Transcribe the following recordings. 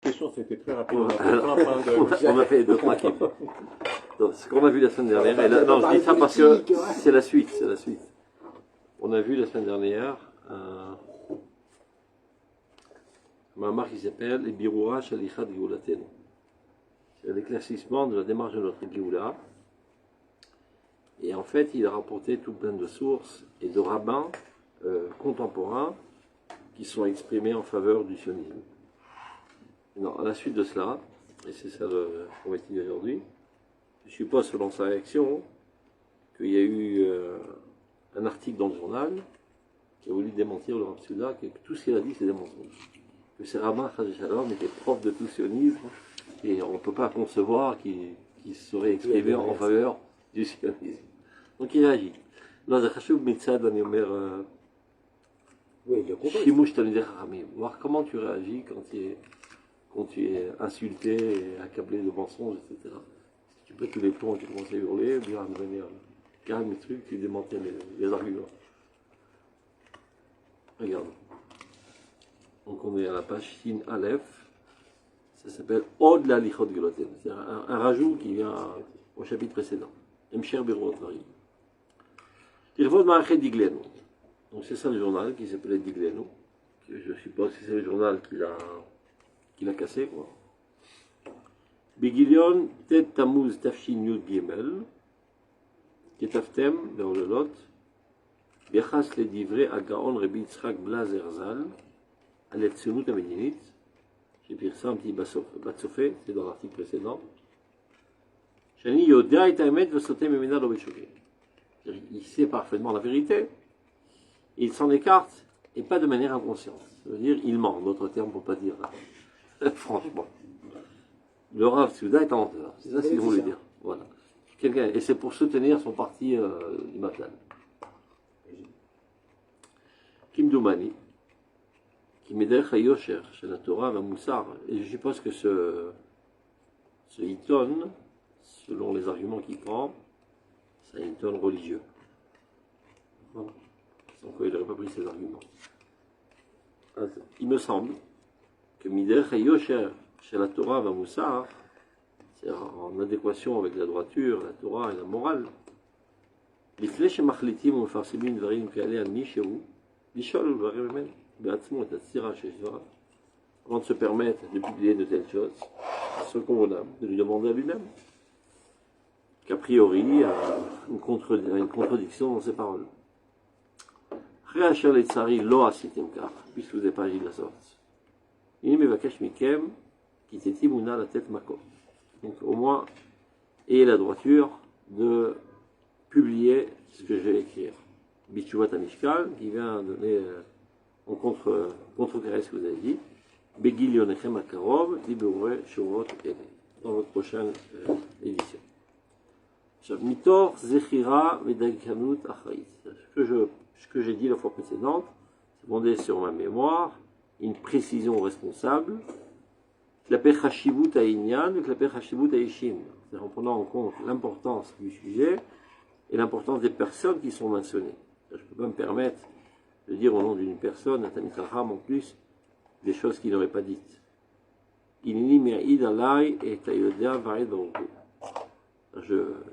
question, c'était très rapide. On a fait deux, trois clips. Donc, ce qu'on a vu la semaine dernière, et là, non, je dis ça parce que c'est la suite, c'est la suite. On a vu la semaine dernière un mamar qui s'appelle les Biroura Shalichat Géoulaten. C'est l'éclaircissement de la démarche de notre Géoula. Et en fait, il a rapporté tout plein de sources et de rabbins contemporains qui sont exprimés en faveur du sionisme. Non, à la suite de cela, et c'est ça qu'on va étudier aujourd'hui, je suppose selon sa réaction qu'il y a eu un article dans le journal qui a voulu démentir le Rav Souda, que tout ce qu'il a dit c'est des mensonges. Que ces rabbins Chaz Shalom étaient profs de tout sionisme et on ne peut pas concevoir qu'ils seraient exprimés en faveur du sionisme. Donc il réagit. Là, voir comment tu réagis quand tu es insulté et accablé de mensonges, etc. Si tu pètes tous les plombs et tu commences à hurler, bien de manière calme les trucs, tu démentis les arguments. Regarde. Donc on est à la page Shin Aleph. Ça s'appelle Od la Lichot Geloten. C'est un rajout qui vient au chapitre précédent. Emsher Birot Marim. Irvod Marachet Diglenu. Donc c'est ça le journal qui s'appelait Diglenu. Je suppose que c'est le journal qu'il a cassé, quoi. Bigilion Tet Tammuz Tafshin Yud Gimel. Ketaftem, dans le lot. Biachas le divrei Agaon Rabbi Yitzchak Blazer Zal. À l'Etsionut Amedinit. J'ai pris ça un petit batsofé, c'est dans l'article précédent. Shani Yodia et Taemet Vesote Memena Lobeshoké. Il sait parfaitement la vérité. Il s'en écarte, et pas de manière inconsciente. Ça veut dire, il ment, d'autres termes pour ne pas dire là. Franchement. Le Rav Souda est un menteur. C'est ça ce que je voulais dire. Voilà. Et c'est pour soutenir son parti du Matan. Kim Doumani, qui m'aide à Yosher, chez la Torah, à Moussar. Et je suppose que ce Hiton, selon les arguments qu'il prend, c'est un Hiton religieux. Voilà. Sans quoi il n'aurait pas pris ces arguments. Il me semble que Mider Yosher chez la Torah va Moussar, c'est en adéquation avec la droiture, la Torah et la morale. Les flèches machlitim ou farsimin varim qu'aller à Mishéou, Bishol varim Beatzmo et Atzira chez Shvara, avant de se permettre de publier de telles choses, c'est convenable de lui demander à lui-même qu'a priori il y a une contradiction dans ses paroles. Réachir les tsari lo asitem kar, puisque vous n'avez pas agi de la sorte. Il me vakesh mikem, qui t'est mouna la tête mako. Donc au moins, ayez la droiture de publier ce que je vais écrire. Bichuvat Amishkal, qui vient donner en contrecarrer ce que vous avez dit. Begil yonechem akarov, libeure shorot ene, dans votre prochaine édition. Mitor zechira vedakanut achraït. Ce que j'ai dit la fois précédente, c'est fondé sur ma mémoire, une précision responsable, klaper hashivut ha'inyan, klaper hashivut ha'ishim. C'est-à-dire en prenant en compte l'importance du sujet et l'importance des personnes qui sont mentionnées. Je ne peux pas me permettre de dire au nom d'une personne, à Tamit Raham en plus, des choses qu'il n'aurait pas dites. Inini me'id alai et ta'yodea varid baruchu.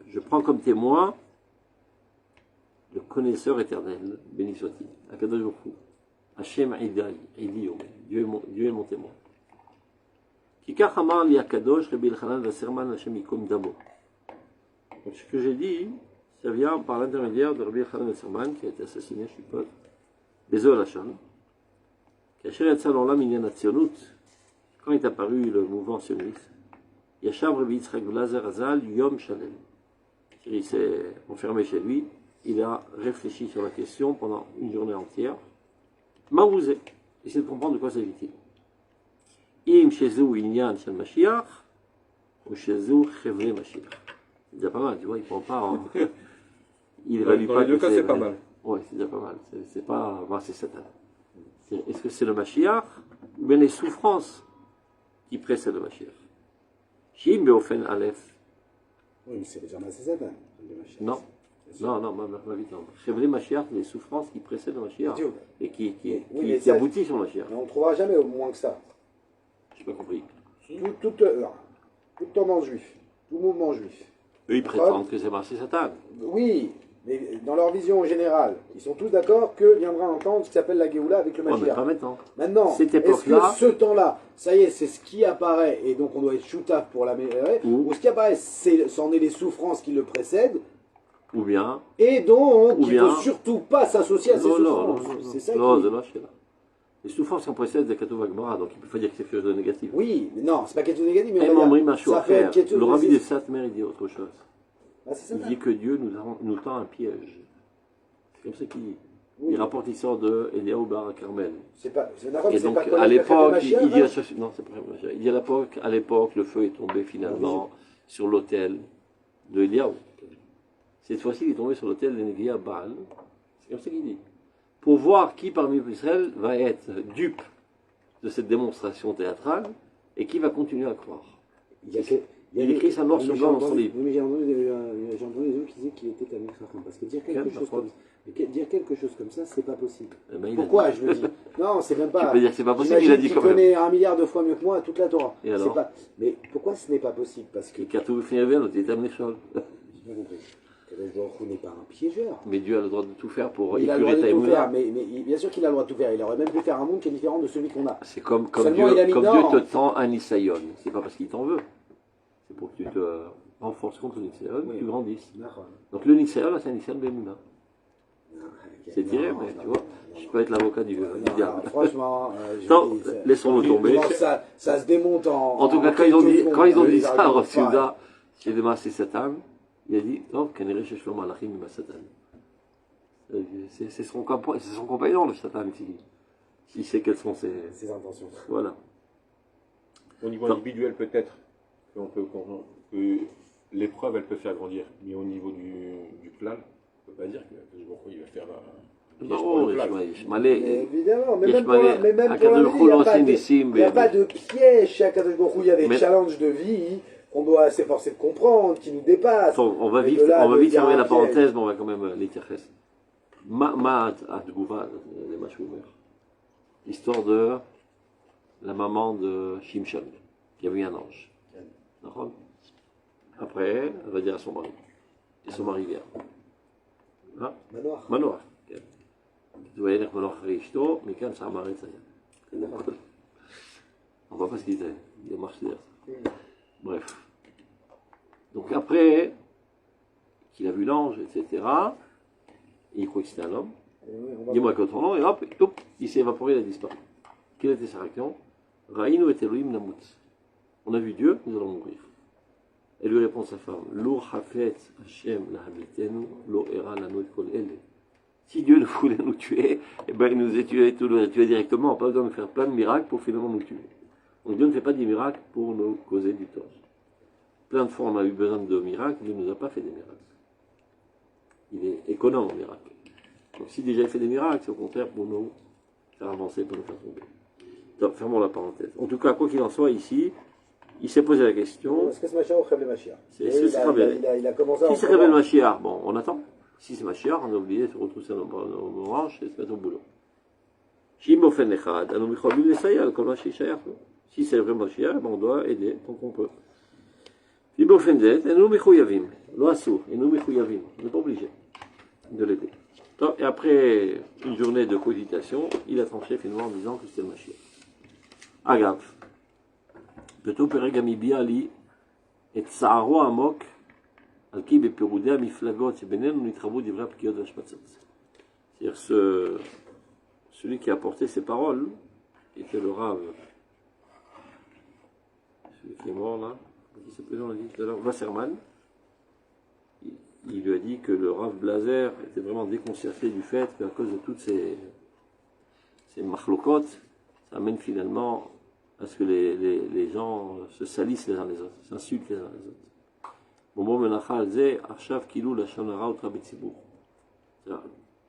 Je prends comme témoin le connaisseur éternel, béni soit-il, Akadosh Baruch Hu, Hashem Idai, Dieu est mon témoin. Kikach amar li Akadosh, Rabbi Elchanan Vasserman, Hashem Yikom Damo. Donc ce que j'ai dit, ça vient par l'intermédiaire de Rabbi Elchanan Vasserman, qui a été assassiné, je suppose, Bezol Hashem, Kasher Yatzal Olam Inyan Atzionut, quand est apparu le mouvement sioniste, Yashav Rabbi Yitzchak Blazer Azal, Yom Shalem. Il s'est enfermé chez lui, il a réfléchi sur la question pendant une journée entière. Maouzé, essayez de comprendre de quoi s'agit-il. Im Shezou Inyan Shel Mashiach, ou Shezou Chevle Mashiach. C'est déjà pas mal, tu vois, il ne prend pas en. Il évalue pas. Dans les deux cas, c'est pas mal. Oui, c'est déjà pas mal. C'est pas. Bah, c'est Satan. Est-ce que c'est le Mashiach ou bien les souffrances qui précèdent le Mashiach? Shim Beofen Aleph. Oui, mais c'est déjà Satan. Non. Non, ma vie, non. Chevle Mashiach, les souffrances qui précèdent le Mashiach et qui aboutissent au Mashiach. Mais on ne trouvera jamais au moins que ça. Je n'ai pas compris. toute tendance juive, tout mouvement juif. Eux, ils prétendent que c'est Masé Satan. Oui, mais dans leur vision générale, ils sont tous d'accord que viendra un temps ce qui s'appelle la Géoula avec le Ouais, mais Mashiach. pas maintenant. Maintenant, Cette est-ce que époque-là- ce temps-là, ça y est, c'est ce qui apparaît, et donc on doit être choutaf pour l'améliorer, ou ce qui apparaît, c'en est les souffrances qui le précèdent, Ou bien. et donc Ou il ne bien- faut surtout pas s'associer à ces Non, non, souffrances. non, C'est ça non, qui... c'est là, c'est là. Les souffrances qu'on précède des Katouf Agmara, donc il ne peut pas dire que c'est quelque chose de négatif. Oui, mais non, c'est pas quelque chose de négatif, mais Et on va mon dire, Machou ça à peut faire. être quelque chose Le de- rabbi de Satmer, il dit autre chose. Ah, c'est Il ça. dit que Dieu nous tend un piège. C'est comme ça qu'il dit. Oui. Il rapporte l'histoire de Eliaou Bar Carmel. C'est pas, c'est d'accord, mais Et c'est donc, pas à l'époque, il dit hein. la chose. Non, c'est pas Mashiach. Il dit à l'époque, le feu est tombé finalement sur l'autel de Eliaou. Cette fois-ci, il est tombé sur l'autel de Neviah Baal. C'est comme ça qu'il dit. Pour voir qui parmi Israël va être dupe de cette démonstration théâtrale et qui va continuer à croire. Il écrit ça noir sur blanc dans son livre. Oui, mais j'ai entendu des gens qui disaient qu'il était Talmid Chacham. Parce que dire quelque chose comme ça, c'est pas possible. Eh ben, il a Pourquoi, dit. je me dis Non, c'est même pas. Tu peux dire que c'est pas possible, J'imagine il a dit qu'il quand même. connaît 1 milliard de fois mieux que moi toute la Torah. Et alors Pas... Mais pourquoi ce n'est pas possible? Parce que. Et Katouf Finavel, il était amené seul. J'ai pas compris. Kadosh Baruch Hu n'est pas un piégeur. Mais Dieu a le droit de tout faire pour Il a le droit épurer de ta tout faire, émoula. mais bien sûr qu'il a le droit de tout faire. Il aurait même pu faire un monde qui est différent de celui qu'on a. C'est comme Seulement, il a mis Dieu non. te tend un Isaïon. C'est pas parce qu'il t'en veut. C'est pour que tu te renforces contre le Nisayon, que tu grandisses. Donc le Nisayon, là, c'est un Nisayon Bemouna. C'est tiré, mais tu vois, je peux être l'avocat du diable. Franchement, Non, laissons-le tomber. Ça se démonte en. En tout cas, en quand ils ont dit, quelques quand ils ont secondes, dit ils ça à arrivent Rav pas. Siouda, chez les Maasé Satan, il a dit, non, Kanere Sheshlo Malachim ma Satan. C'est son compagnon, le Satan, s'il sait quelles sont ses. Ses intentions. Voilà. Au niveau Non. individuel, peut-être que l'épreuve, elle peut faire grandir. Mais au niveau du plan, on ne peut pas dire que il va faire un piège pour Non, le plan. Évidemment, mais Yesh même pour Malé, la, mais même pour la Akadosh vie, il n'y a Baruch pas Hu de, Nissim, il y a mais- pas de piège chez Akadosh Baruch Hu. Il y a des Mais- challenges de vie qu'on doit s'efforcer de comprendre, qui nous dépassent. Attends, on va Mais vite, de là, on va de vite dire fermer un la piège. parenthèse, mais on va quand même les tirer. Ma Adgouva, les Machoumer. L'histoire de la maman de Shimshon, qui a vu un ange. D'accord. Après, elle va dire à son mari. Et son mari vient. Hein? Manoir. Manoir. Tu vas dire Manoir Rishto, mais quand ça a marré, ça y est. On voit pas ce qu'il disait. Il a marché derrière. Bref. Donc après qu'il a vu l'ange, etc., et il croit que c'était un homme, dis-moi que ton nom, et hop, il s'est évaporé, il a disparu. Quelle était sa réaction? Raïnu et Elohim namut. On a vu Dieu, nous allons mourir. Elle lui répond sa femme, Lo hafet Hashem lahabitenu, lo era lanu et kol ele. Si Dieu voulait nous tuer, eh ben il nous a tués directement, pas besoin de faire plein de miracles pour finalement nous tuer. Donc Dieu ne fait pas des miracles pour nous causer du tort. Plein de fois on a eu besoin de miracles, Dieu ne nous a pas fait des miracles. Il est économe en miracles. Donc si déjà il fait des miracles, c'est au contraire pour nous faire avancer, pour nous faire tomber. Donc fermons la parenthèse. En tout cas, quoi qu'il en soit ici, il s'est posé la question. Est-ce que c'est Mashiach ou Cheb le Mashiach? C'est Il a commencé à. si c'est révèle Mashiach, bon, on attend. Si c'est Mashiach, on a oublié de se retrousser nos manches et se mettre au boulot. Si c'est vraiment Mashiach, on doit aider tant qu'on peut. Et nous, on n'est pas obligé de l'aider. Et après une journée de cogitation, il a tranché finalement en disant que c'était le Mashiach. Agave. Plutôt Peregami Biali et Tsaro Amok. C'est-à-dire celui qui a apporté ces paroles, qui était le Rav, celui qui est mort là, qui s'appelait, on l'a dit tout à l'heure, Wasserman, il lui a dit que le Rav Blazer était vraiment déconcerté du fait qu'à cause de toutes ces machlokot, ça amène finalement à ce que les gens se salissent les uns les autres, s'insultent les uns les autres.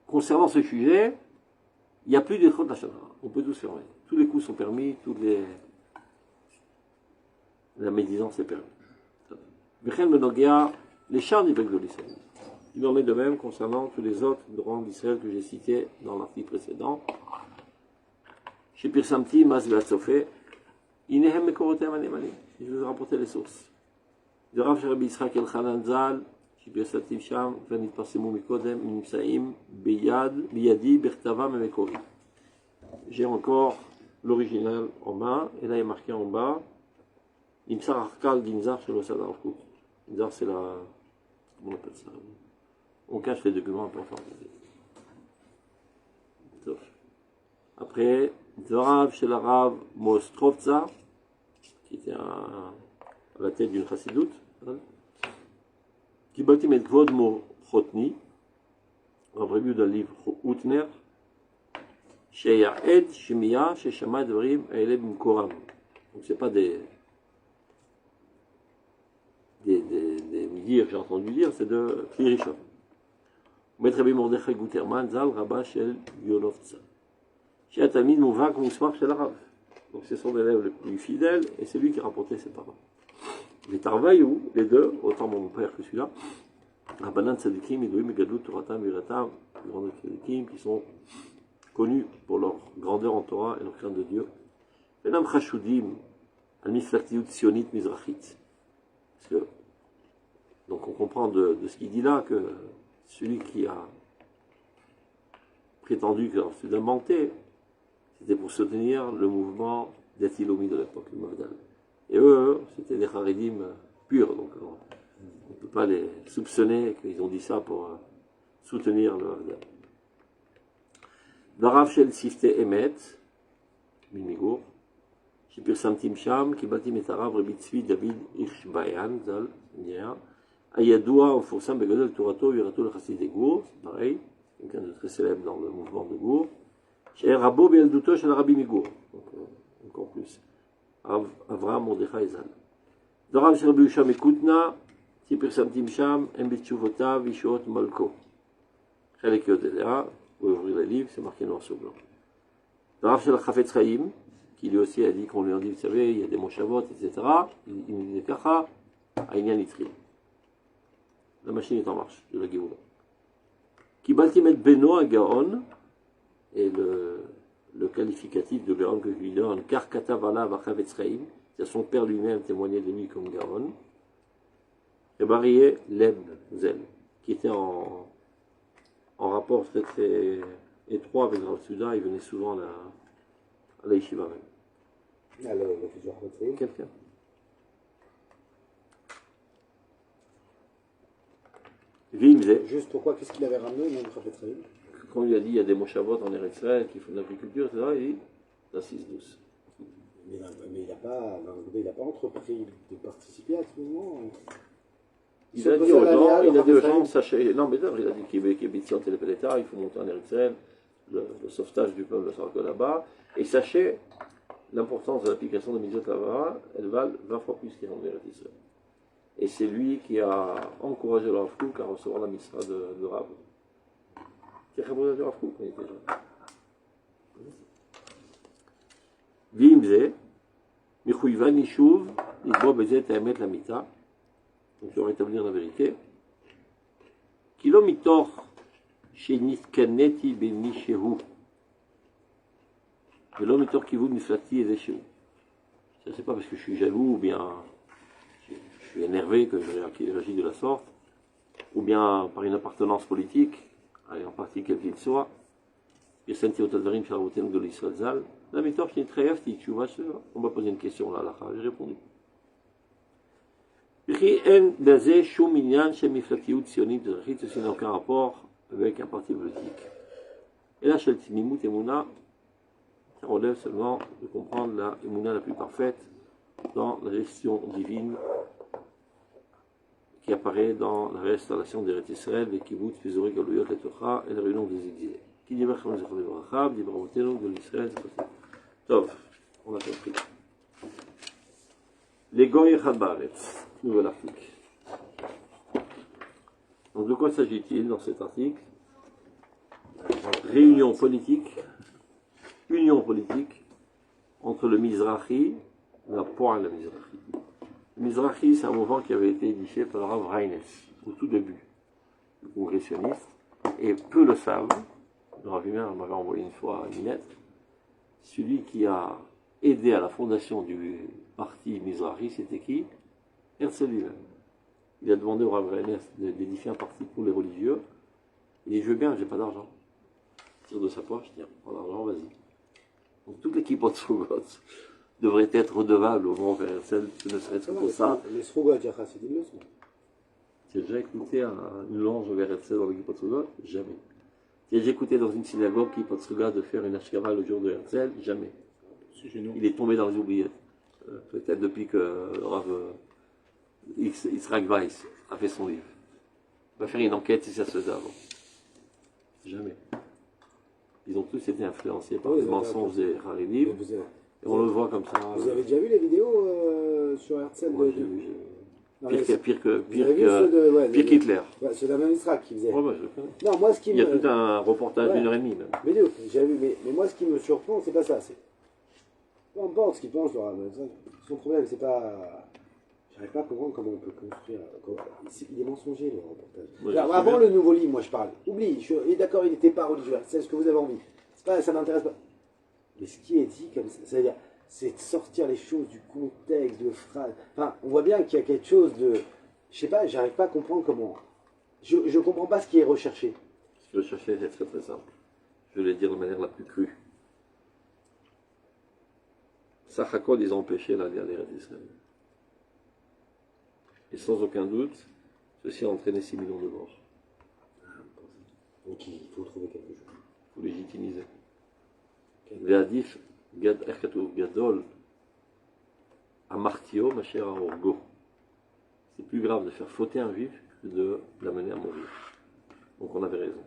Concernant ce sujet, il n'y a plus de faute d'Hashana. On peut tous fermer. Tous les coups sont permis, la médisance est permise. Les chars du peuple de l'Israël. Il en est de même concernant tous les autres droits d'Israël que j'ai cités dans l'article précédent. Chez Pirsamti, Mas Vatsofe, Inehem Mekorotem Anemani. Je vais rapporter les sources. De Rav Rabbi Yitzhak El-Chanan Zal, שפרסמתי שם, ונתפרסמו מקודם, נמצאים בידי בכתבם המקורי. J'ai encore l'original en main, et là il est marqué en bas, Imsar Arkal Ginzar chez le Sadar Kouk. Ginzar c'est la... comment on appelle ça? On cache les documents importants. Après, Dvarav chez l'arabe Mostrovtsa, qui était à la tête d'une chassidoute, קיבלתי את כבוד מור חותני, רב יהודה ליב אוטנר, שיעד שמיעה ששמע דברים האלה במקורם. Donc c'est pas des dire que j'ai entendu dire, c'est de Klirishon. Maître Rabbi Mordechai Guterman, Zal Rabba Shel Yolovtsa. Chez Atamid Mouvak Mousmar Shel Arav. Donc c'est son élève le plus fidèle et c'est lui qui rapportait ses paroles. Les Tarvaïou, les deux, autant mon père que celui-là, Rabbanan Tzadikim, Idouim, Gadlut, Toratam, Viratam, les grands Tzadikim, qui sont connus pour leur grandeur en Torah et leur crainte de Dieu. Venam Chashudim, Al-Miflaktiut Sionit Mizrachit. Parce que, donc on comprend de ce qu'il dit là que celui qui a prétendu que c'était inventé, c'était pour soutenir le mouvement d'Etilomi de l'époque, le Mavdal. Et eux, c'était des Haredim purs, donc on ne peut pas les soupçonner qu'ils ont dit ça pour soutenir le Mavdal. Darav Shel Sifte Emet, Mimigour, שפרסמתי שם, קיבלתי את הרב רבי צבי דוד איכשביין, ז"ל, הידוע ומפורסם בגודל תורתו ויראתו לחסידי גור, pareil, quelqu'un de très célèbre dans le mouvement de גור, שהיה רבו בילדותו של הרבי מגור, donc encore plus. אברהם מרדכי ז"ל. דבריו של רבי יהושע מקוטנה, שפרסמתי שם, הם בתשובותיו ישועות מלכו. חלק יודע, הוא עובר לליב, c'est marqué noir sur blanc. דבריו של החפץ חיים, qui lui aussi a dit qu'on lui a dit, vous savez, il y a des moshavot, etc. Il nous dit kacha, Aïnyan Itri. La machine est en marche, de la Géoula. Kibalti met Beno à Gaon, et le qualificatif de Gaon que je lui donne, car Katavala Vachavetz Chaim, c'est son père lui-même témoigné de lui comme Gaon, et Barié Leb Zel, qui était en rapport très très étroit avec Rav Souda, il venait souvent à la yeshiva même. Le futur Chavetz. Quelqu'un. Juste pourquoi, qu'est-ce qu'il avait ramené au nom de Chavetz? Quand il a dit il y a des moshavot en Eretz Israël qui font de l'agriculture, etc., il dit la 6-12. Mais il n'a pas entrepris de participer à ce mouvement. Il a dit aux gens, sachez, non mais d'abord il a dit qu'il y avait les Pélétas, il faut monter en Eretz Israël, le sauvetage du peuple sera que là-bas, et sachez l'importance de l'application de Mitzvot Havara, elle valent 20 fois plus qu'il en Eretz Israël. Et c'est lui qui a encouragé le Rav Kook à recevoir la Misra de Rav. Qui a encouragé le Rav Kook quand il était jeune. Vimze, Michouivan Nishuv, Nidbo Bezet Aemet Lamita, donc je vais rétablir la vérité. Kilomitor, Shenitkaneti Benishehu. L'homme est qui vous miflati et déchiré. Ça, c'est pas parce que je suis jaloux ou bien je suis énervé que je réagis de la sorte, ou bien par une appartenance politique, en partie quel qu'il soit. On m'a posé une question là, j'ai répondu. Ceci n'a aucun rapport avec un parti politique. Et là, chez le Timimut et Mouna, ça relève seulement de comprendre la émouna la plus parfaite dans la gestion divine qui apparaît dans la restauration des Eretz Israël, les kibbutz, les Zoré, Galouyot, les Torah et la réunion des exilés. Qui dit Bacham Zechon Rachab, dit Bravoteno, de l'Israël, c'est possible. Tov, on a compris. Les Goy Echad Baaretz, nouvel article. Donc de quoi s'agit-il dans cet article? Réunion politique. Union politique entre le Mizrahi, la pointe de la Mizrahi. Le Mizrahi, c'est un mouvement qui avait été édifié par le Rav Reines, au tout début, le congressionniste, et peu le savent. Le Rav Himer m'avait envoyé une fois une lettre. Celui qui a aidé à la fondation du parti Mizrahi, c'était qui? Herzl lui-même. Il a demandé au Rav Reines d'édifier un parti pour les religieux. Il dit, je veux bien, j'ai pas d'argent. Il tire de sa poche, tiens, prends l'argent, vas-y. Donc toute l'équipe de Srugot devrait être redevable au Rav Herzl, ne serait-ce que pour ça. Les Srugot, il y a Chassidim le sont. Tu as déjà écouté une louange vers Herzl dans l'équipe de Srugot? Jamais. Tu as déjà écouté dans une synagogue qui de Srugot de faire une ashkava le jour de Herzl? Jamais. Il est tombé dans les oubliettes. Peut-être depuis que le Rav Yitzhak Weiss a fait son livre. Il va faire une enquête si ça se faisait avant. Jamais. Ils ont tous été influencés par les mensonges des Haredim. Et on le voit comme ça. Vous avez déjà vu les vidéos sur Herzl? Moi, j'ai vu. Pire qu'Hitler. Ouais, c'est la même Israq qui faisait. Ouais, je le connais. Non, moi, ce qui Il y a tout un reportage d'une heure et demie même. Mais j'ai vu, mais moi ce qui me surprend, c'est pas ça. C'est peu importe ce qu'il pense, son problème, c'est pas. J'arrive pas à comprendre comment on peut construire. Il est mensonger le reportage. Ouais, Alors, avant le nouveau livre, moi je parle. Oublie, il est d'accord, il n'était pas religieux. C'est ce que vous avez envie. Ça m'intéresse pas. Mais ce qui est dit comme ça, c'est-à-dire, c'est de sortir les choses du contexte, de phrases. Enfin, on voit bien qu'il y a quelque chose de. Je sais pas, j'arrive pas à comprendre comment. Je comprends pas ce qui est recherché. Ce qui est recherché, c'est très très simple. Je vais le dire de manière la plus crue. Sachakod, ils ont empêché la guerre d'Israël. Et sans aucun doute, ceci a entraîné 6 millions de morts. Donc il faut trouver quelque chose. Il faut légitimiser. Ve'adif gadol amartio macher orgo. C'est plus grave de faire fauter un juif que de l'amener à mourir. Donc on avait raison.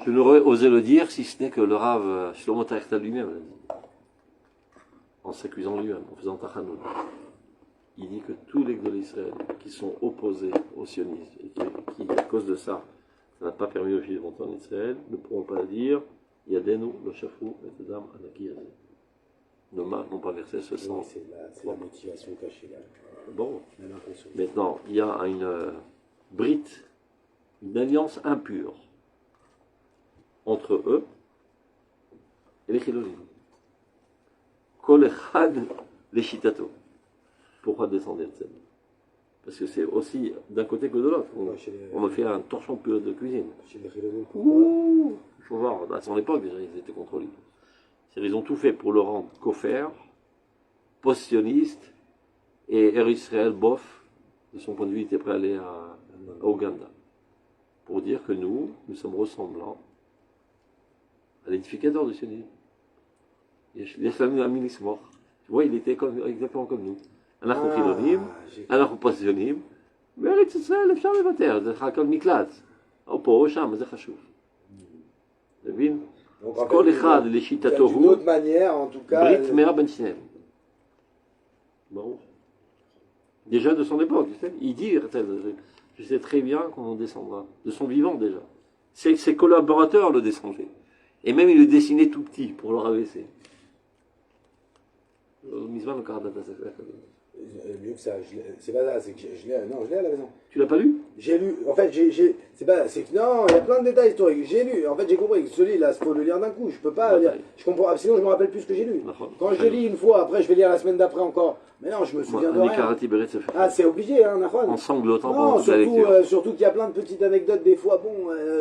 Je n'aurais osé le dire si ce n'est que le Rav Shlomo Tachta lui-même l'a dit. En s'accusant lui-même, en faisant tachanoun. Il dit que tous les Gdolei d'Israël qui sont opposés aux sionistes et qui, à cause de ça, ça n'a pas permis aux Juifs d'entrer en Israël, ne pourront pas dire Yadenu, le chafou, et Tedam, Anaki Yazé. Nos mains n'ont pas versé ce sang. C'est la motivation cachée là. Bon, maintenant, il y a une brite, une alliance impure entre eux et les Chilonim. Kol echad leshitato. Pourquoi descendre de scène? Parce que c'est aussi d'un côté que de l'autre. On me fait un torchon de cuisine. Ouh, il faut voir, à son époque déjà ils étaient contre lui. Ils ont tout fait pour le rendre coffert, post-sioniste et Israël bof. De son point de vue, il était prêt à aller à Ouganda. Pour dire que nous sommes ressemblants à l'édificateur du sionisme. Tu vois, il était exactement comme nous. אנחנו חילונים, אנחנו פוסט-ציונים, בארץ ישראל אפשר לוותר, זה הכל מקלט. או פה או שם, זה חשוב. אתה מבין? כל אחד לשיטתו הוא ברית מאה בין שניהם. ברור. Déjà de son époque, il dit, je sais très bien qu'on en descendra, de son vivant déjà. Ses collaborateurs le descendaient. Et même il le dessinait tout petit pour le rabaisser. Mieux que ça, c'est pas ça, c'est que je l'ai à la maison. Tu l'as pas lu? J'ai lu, en fait, c'est pas, c'est que non, il y a plein de détails historiques. J'ai lu, en fait, j'ai compris que ce livre-là, il faut le lire d'un coup. Je peux pas lire, je comprends, sinon je me rappelle plus ce que j'ai lu. Quand je lis une fois, après je vais lire la semaine d'après encore. Mais non, je me souviens de rien. Ah, c'est obligé, hein, Nahon. En sanglotant pendant la lecture. Surtout qu'il y a plein de petites anecdotes des fois. Bon,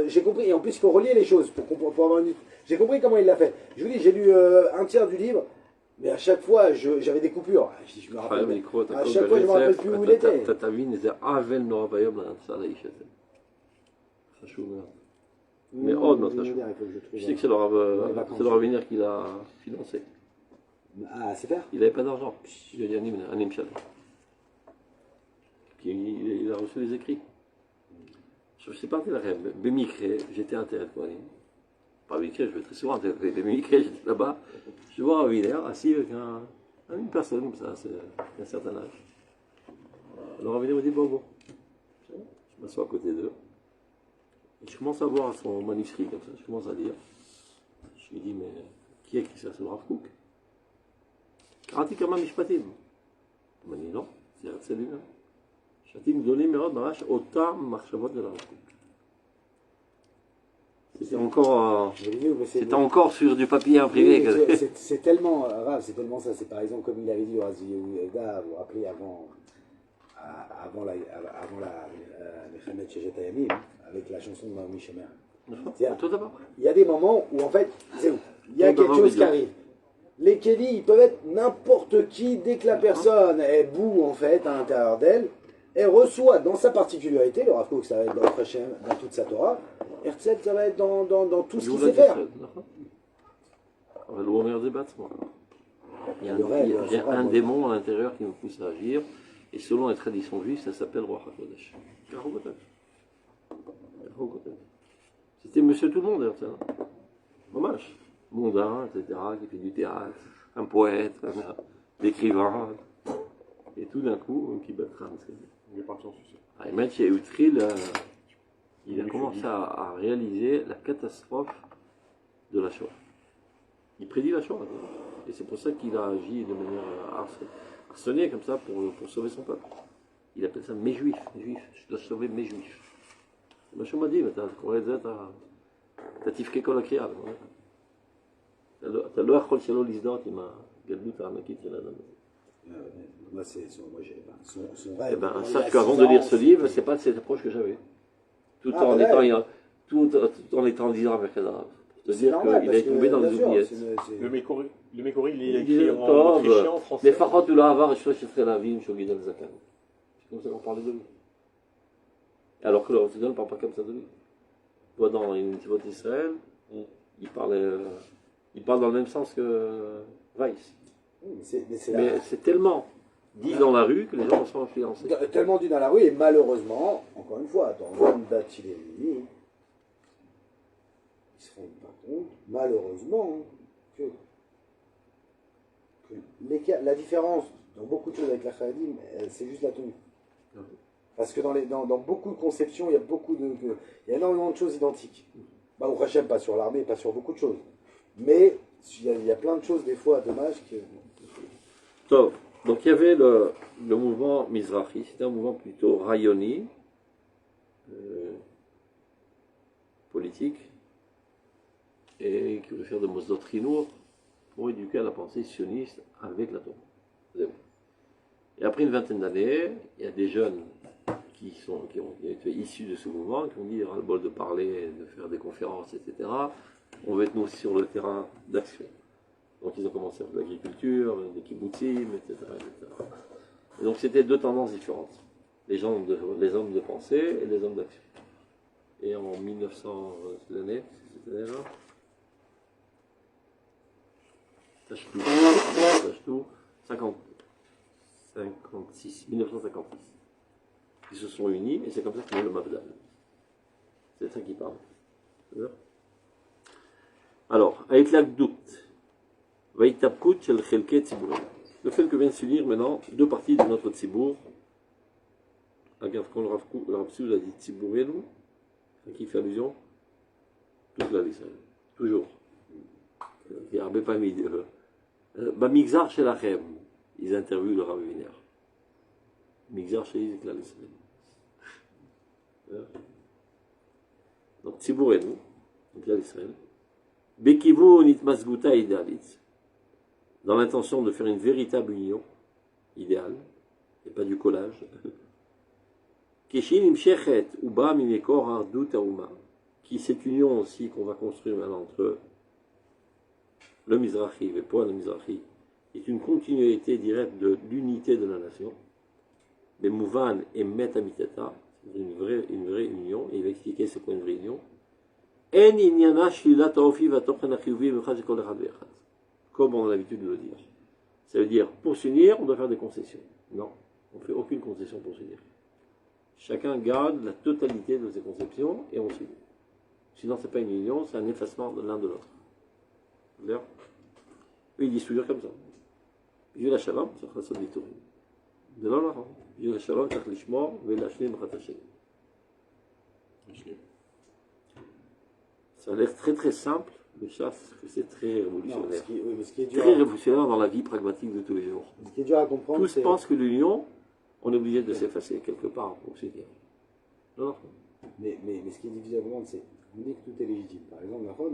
j'ai compris. Et en plus, il faut relier les choses pour avoir une. J'ai compris comment il l'a fait. Je vous dis, j'ai lu un tiers du livre. Mais à chaque fois, j'avais des coupures. Je me rappelle. À chaque fois, je me rappelle plus où il était. Mais je sais que c'est le rabbiner qui l'a financé. Ah, c'est faire. Il n'avait pas d'argent. Il a dit un imchal. Il a reçu les écrits. Je suis parti de la rêve. Bémikré, j'étais intéressé. Pas Bémikré, je vais très souvent. Bémikré, j'étais là-bas. Je vois un rabbiner assis avec une personne comme ça, d'un certain âge. Le rabbiner me dit bon. Je m'assois à côté d'eux. Et je commence à voir son manuscrit comme ça. Je commence à lire. Je lui dis mais qui a écrit ça? C'est le Rav Kook. קראתי כמה משפטים. אני לא, זה הרצל לי. משפטים גדולים מאוד, ממש אותם מחשבות של הרב קוק. C'était encore, c'est c'était encore sur du papier imprimé. c'est tellement grave, c'est tellement ça. C'est par exemple comme il avait dit au Razi Yehuda, vous vous rappelez avant la Mechamet Shejet Hayamim, avec la chanson de Naomi Shemer. Il y a des moments où en fait, c'est où il y a quelque chose qui arrive. Les Kélis, ils peuvent être n'importe qui, dès que la personne est boue en fait à l'intérieur d'elle, elle reçoit dans sa particularité, le Rav Kook, ça va être dans le Hashem, dans toute sa Torah, Herzl, ça va être dans tout ce qu'il sait faire. Il y a un démon à l'intérieur qui nous pousse à agir, et selon les traditions juives, ça s'appelle Roi HaKodesh. C'était monsieur tout le monde, Herzl. Dommage. Mondain, etc., qui fait du théâtre, un poète, un écrivain, et tout d'un coup, qui bat le crâne. Il est parti en suicide. Et Mathieu Utril, il a commencé à réaliser la catastrophe de la Shoah. Il prédit la Shoah. Et c'est pour ça qu'il a agi de manière harcelée comme ça pour sauver son peuple. Il appelle ça mes juifs, je dois sauver mes juifs. Mathieu m'a dit, mais t'as tifqué כל הקריאה. אתה לא יכול שלא להזדהות עם הגדלות הענקית של האדם הזה. Moi, son rêve. Eh ben, sache qu'avant de lire ce livre, c'est pas cette approche que j'avais. Tout en étant disant avec Kadar. Pour te dire qu'il est tombé dans les oubliettes. Le Mécori, il est écrit en autrichien, en français. Mais Farhat ou Lahavar, je serais la vie, je suis Zakan. C'est comme ça qu'on parlait de lui. Alors que le Rotterdam ne parle pas comme ça de lui. Toi, dans une Tivot d'Israël, il parle dans le même sens que Weiss. Mais c'est tellement dit dans la rue que les gens en sont influencés. Tellement dit dans la rue, et malheureusement, encore une fois, dans l'homme d'Achilévi, ils ne se rendent pas compte, malheureusement, que la différence dans beaucoup de choses avec la Khadim, c'est juste la tenue. Parce que dans beaucoup de conceptions, il y a énormément de choses identiques. Bah, au Hachem, pas sur l'armée, pas sur beaucoup de choses. Mais il y a plein de choses, des fois, dommages que... Top. Donc il y avait le mouvement Mizrahi, c'était un mouvement plutôt rayoni, politique, et qui voulait faire de Mosdot Chinour pour éduquer à la pensée sioniste avec la Torah. Et après une vingtaine d'années, il y a des jeunes qui ont été issus de ce mouvement, qui ont dit ras le bol de parler, de faire des conférences, etc. On veut être nous aussi sur le terrain d'action. Donc ils ont commencé à faire de l'agriculture, des kibbutzim, etc., etc. Et donc c'était deux tendances différentes. Les hommes de pensée et les hommes d'action. Et en 1900, cette année, c'était là, Tachtou, 1956. Ils se sont unis et c'est comme ça qu'ils ont le Mabdal. C'est ça qui parle. Alors, avec l'Akdout, le fait que viennent s'unir maintenant deux parties de notre Tzibour, regarde quand le Rav Soud a dit Tzibourenu, qui fait allusion, toute la Israël, toujours. Il y a Rabbi Pamid, Bamigzar chez l'Achem, ils interviewent le Rav Wiener. Migzar chez l'Israël. Donc Tzibourenu, donc l'Israël. Bekivu nitmasguta idéalite, dans l'intention de faire une véritable union idéale, et pas du collage. Kishin imshechet uba mimekor ardut auma, qui cette union aussi qu'on va construire maintenant entre le Mizrahi et Poil le Mizrahi est une continuité directe de l'unité de la nation. Mais Mouvan et Metamiteta, une vraie union, et il va expliquer c'est quoi une vraie union. Comme on a l'habitude de le dire. Ça veut dire, pour s'unir, on doit faire des concessions. Non, on ne fait aucune concession pour s'unir. Chacun garde la totalité de ses conceptions et on s'unit. Sinon, ce n'est pas une union, c'est un effacement de l'un de l'autre. Eux, ils disent toujours comme ça. Vieux la shalom, ça fera ça du tout. De là, vieux la shalom, ça fera l'ishmor, vieux la shlim, rattaché. Ça a l'air très très simple, mais ça, c'est très révolutionnaire. Non, ce qui est dur très révolutionnaire dans la vie pragmatique de tous les jours. Ce qui est dur à comprendre, tous pensent que l'union, on est obligé de s'effacer quelque part pour s'unir. Non. Mais ce qui est difficile à comprendre, c'est on dit que tout est légitime. Par exemple, quand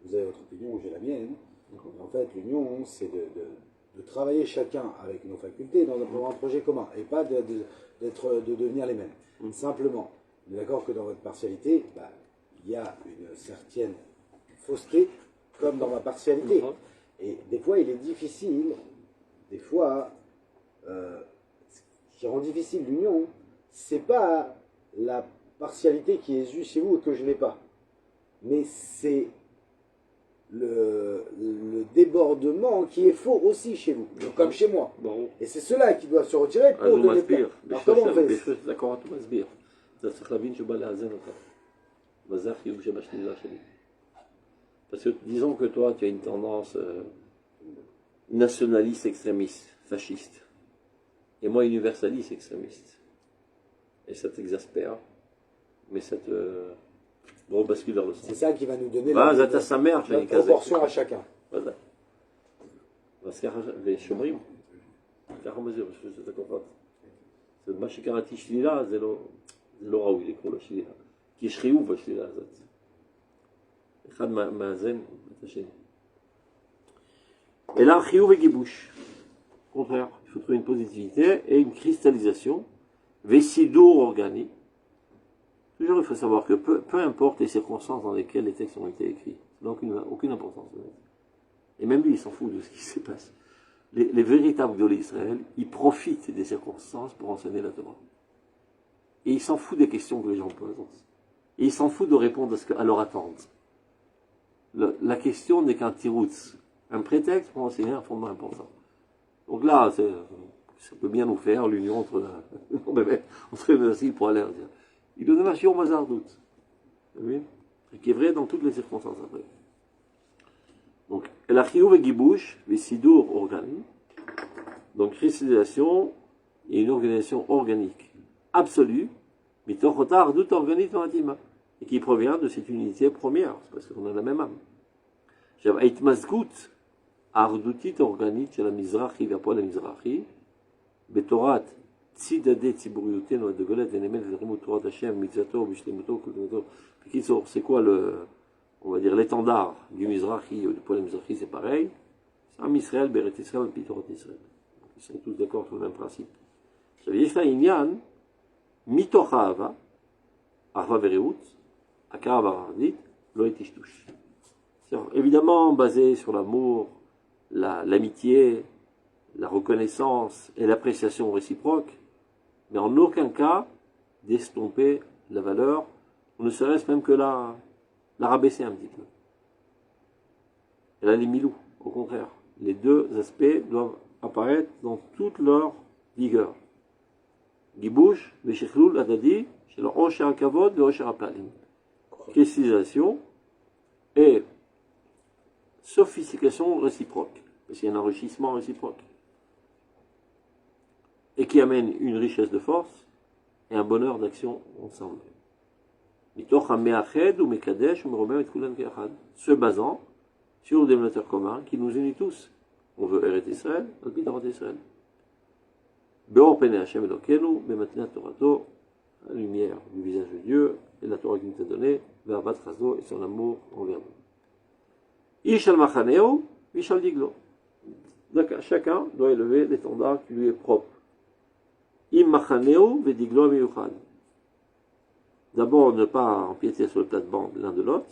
vous avez votre opinion, j'ai la mienne. En fait, l'union, c'est de travailler chacun avec nos facultés pour un projet commun et pas de devenir les mêmes. Simplement, on est d'accord que dans votre partialité, il y a une certaine fausseté, comme dans ma partialité. Et des fois, il est difficile, ce qui rend difficile l'union, c'est pas la partialité qui est juste chez vous et que je n'ai pas, mais c'est le débordement qui est faux aussi chez vous, comme chez moi. Et c'est ceux-là qui doivent se retirer pour devenir. Alors comment on fait? d'accord, tu מסביר. זה צריך להבין שבא לאזן אותה. וזה החיוב שבשלילה שלי. Parce que disons que toi, tu as une tendance nationaliste, extrémiste, fasciste. Et moi, universaliste, extrémiste. Et ça t'exaspère. Mais ça te rebascule vers le sens. C'est ça qui va nous donner la proportion à chacun. Voilà. ושומרים. ככה מזהיר, שזה קופת. מה שקראתי שלילה, זה לא ראוי לקרוא לה שלילה. כי יש חיוב בשלילה הזאת. אחד מאזן את השני. Et là, חיוב וגיבוש. Au contraire, il faut trouver une positivité et une cristallisation. Vesidour organique. Toujours, il faut savoir que peu importe les circonstances dans lesquelles les textes ont été écrits, ça n'a aucune importance. Et même lui, il s'en fout de ce qui se passe. Les véritables de l'Israël, ils profitent des circonstances pour enseigner la Torah. Et ils s'en foutent des questions que les gens posent. Et ils s'en foutent de répondre à leur attente. La question n'est qu'un tiroutz, un prétexte pour enseigner un fondement important. Donc là, ça peut bien nous faire l'union entre les nations pour aller dire. Il donne un chiot mazar doute. Qui est vrai dans toutes les circonstances après. Donc, la chiyuv et gibouche, les sidour organiques. Donc, cristallisation et une organisation organique absolue, mais tochotar doute organique dans l'intima. Et qui provient de cette unité première, parce qu'on a la même âme. J'avais Aitmazgout, ardoutit organique chez la Mizrahi, והפועל המזרחי, בתורת צידדי ציבוריותנו הדגולת ונאמנת ללימוד תורת השם, מצוותו ובשלמותו וכללותו. בקיצור, c'est quoi on va dire l'étendard du Mizrahi ou du Poil Mizrahi, c'est pareil. C'est un Israël, Beret Israël, puis Torah Israël. Ils sont tous d'accord sur le même principe. Ça veut dire que Inyan, mitoch ha'ava, ahva vereut, akar varadit, lo etishtush. Évidemment basé sur l'amour, l'amitié, la reconnaissance et l'appréciation réciproque, mais en aucun cas d'estomper la valeur, ou ne serait-ce même que la rabaisser un petit peu. Et là, les milou, au contraire. Les deux aspects doivent apparaître dans toute leur vigueur. Gibouche, Veshichlul, Adadi, chez le Osher Akavod, le Osher Apalim. Cristallisation et sophistication réciproque. Parce qu'il y a un enrichissement réciproque. Et qui amène une richesse de force et un bonheur d'action ensemble. Se basant sur le dénominateur commun qui nous unit tous. On veut Eret Israël, on veut Torah d'Israël. Beor Pene Hashem Elokenu, Bematnat Torato, la lumière du visage de Dieu et la Torah qui nous a donné, Ve'avat Chazo et son amour envers nous. Ish al Machaneo, Ish al Diglo. Donc chacun doit élever l'étendard qui lui est propre. Im Machaneo, Ve'diglo Amiyuchad. D'abord, ne pas empiéter sur le plate-bande l'un de l'autre,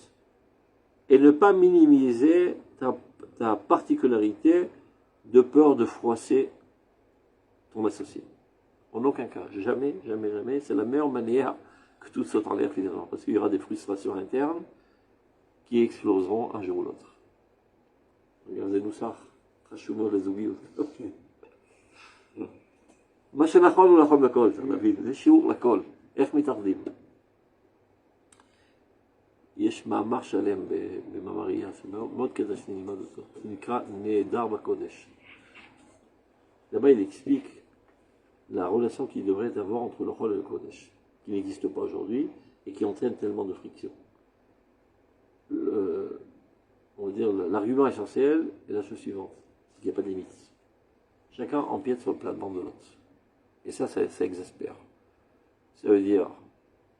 et ne pas minimiser ta particularité de peur de froisser ton associé. En aucun cas, jamais, jamais, jamais, c'est la meilleure manière que tout saute en l'air finalement, parce qu'il y aura des frustrations internes qui exploseront un jour ou l'autre. Regardez-nous ça, חשוב לזוגיות. מה שנכון הוא נכון לכל, אתה מבין? זה שיעור לכל, איך מתאחדים. יש מאמר שלם במאמרייה, שמאוד כדאי שנלמד אותו, זה נקרא נהדר בקודש. Là-bas, il explique la relation qu'il devrait avoir entre le Chol et le Kodesh, qui n'existe pas aujourd'hui et qui entraîne tellement de friction. On va dire l'argument essentiel est la chose suivante, c'est qu'il n'y a pas de limite. Chacun empiète sur le plate-bande de l'autre. Et ça exaspère. Ça veut dire,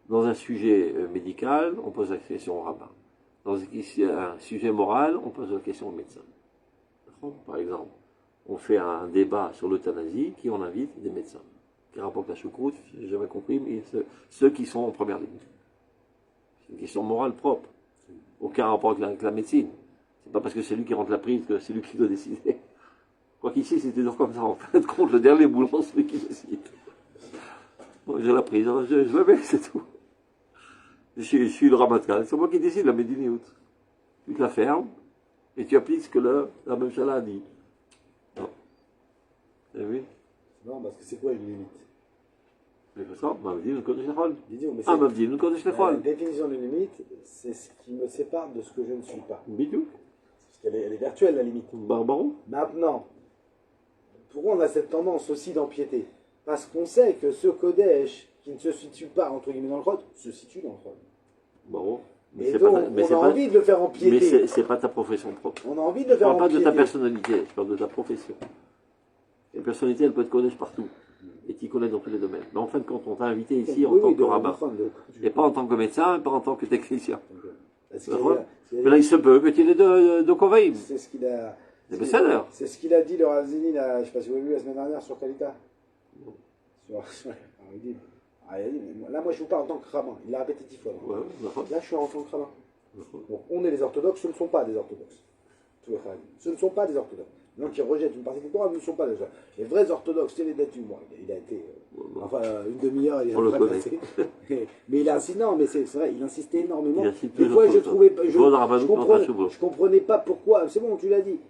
Dans un sujet médical, on pose la question au rabbin. Dans un sujet moral, on pose la question au médecin. Par exemple, on fait un débat sur l'euthanasie, qui on invite des médecins. Qui rapportent la choucroute, j'ai jamais compris, mais ceux qui sont en première ligne. C'est une question morale propre. Aucun rapport avec la médecine. C'est pas parce que c'est lui qui rentre la prise que c'est lui qui doit décider. Quoi qu'ici, c'est toujours comme ça. En fin de compte, le dernier boulon, c'est lui qui décide. Moi, j'ai la prise, je le mets, c'est tout. Je suis le ramatkal, c'est moi qui décide la médiniout. Tu te la fermes et tu appliques ce que la même chala a dit. Non. Vous avez vu? Non, parce que c'est quoi une limite? Mais pour ça, Mavdin, nous connaissons les Didier, mais Ah, Mavdin, nous connaissons la les définition d'une limite, c'est ce qui me sépare de ce que je ne suis pas. Bidou, Parce qu'elle est, elle est virtuelle, la limite. Barbaron. Maintenant, pourquoi on a cette tendance aussi d'empiéter? Parce qu'on sait que ce Kodesh, qui ne se situe pas, entre guillemets, dans le Chod, se situe dans le Chod. Bon. Et donc, on a envie de le faire empiéter. Mais c'est pas ta profession propre. On a envie de le Je faire parle pas empiéter. de ta personnalité, je parle de ta profession. La personnalité, elle peut te connaître partout. Et tu connais dans tous les domaines. Mais en fin de compte, on t'a invité ici en tant que rabbin. Et pas en tant que médecin, et pas en tant que technicien. Mais là, il se peut que tu aies de convaïm. C'est ce qu'il a. C'est ce qu'il a dit le Razini, là, je ne sais pas si vous avez vu la semaine dernière sur Kalita. Il dit, là, moi, je vous parle en tant que rabbin. Il l'a répété 10 fois. Ouais, là, je suis en tant que rabbin. Donc, on est les orthodoxes, ce ne sont pas des orthodoxes. Tous les Khadim. Ce ne sont pas des orthodoxes. Les gens qui rejettent une partie du Coran ne sont pas des orthodoxes. Les vrais orthodoxes, c'est les datus. Bon, il a été. Enfin, une demi-heure, il a pas passé. Mais il insiste, non, mais c'est vrai, il insistait énormément. Des fois, je trouvais. Je comprenais pas pourquoi. C'est bon, tu l'as dit.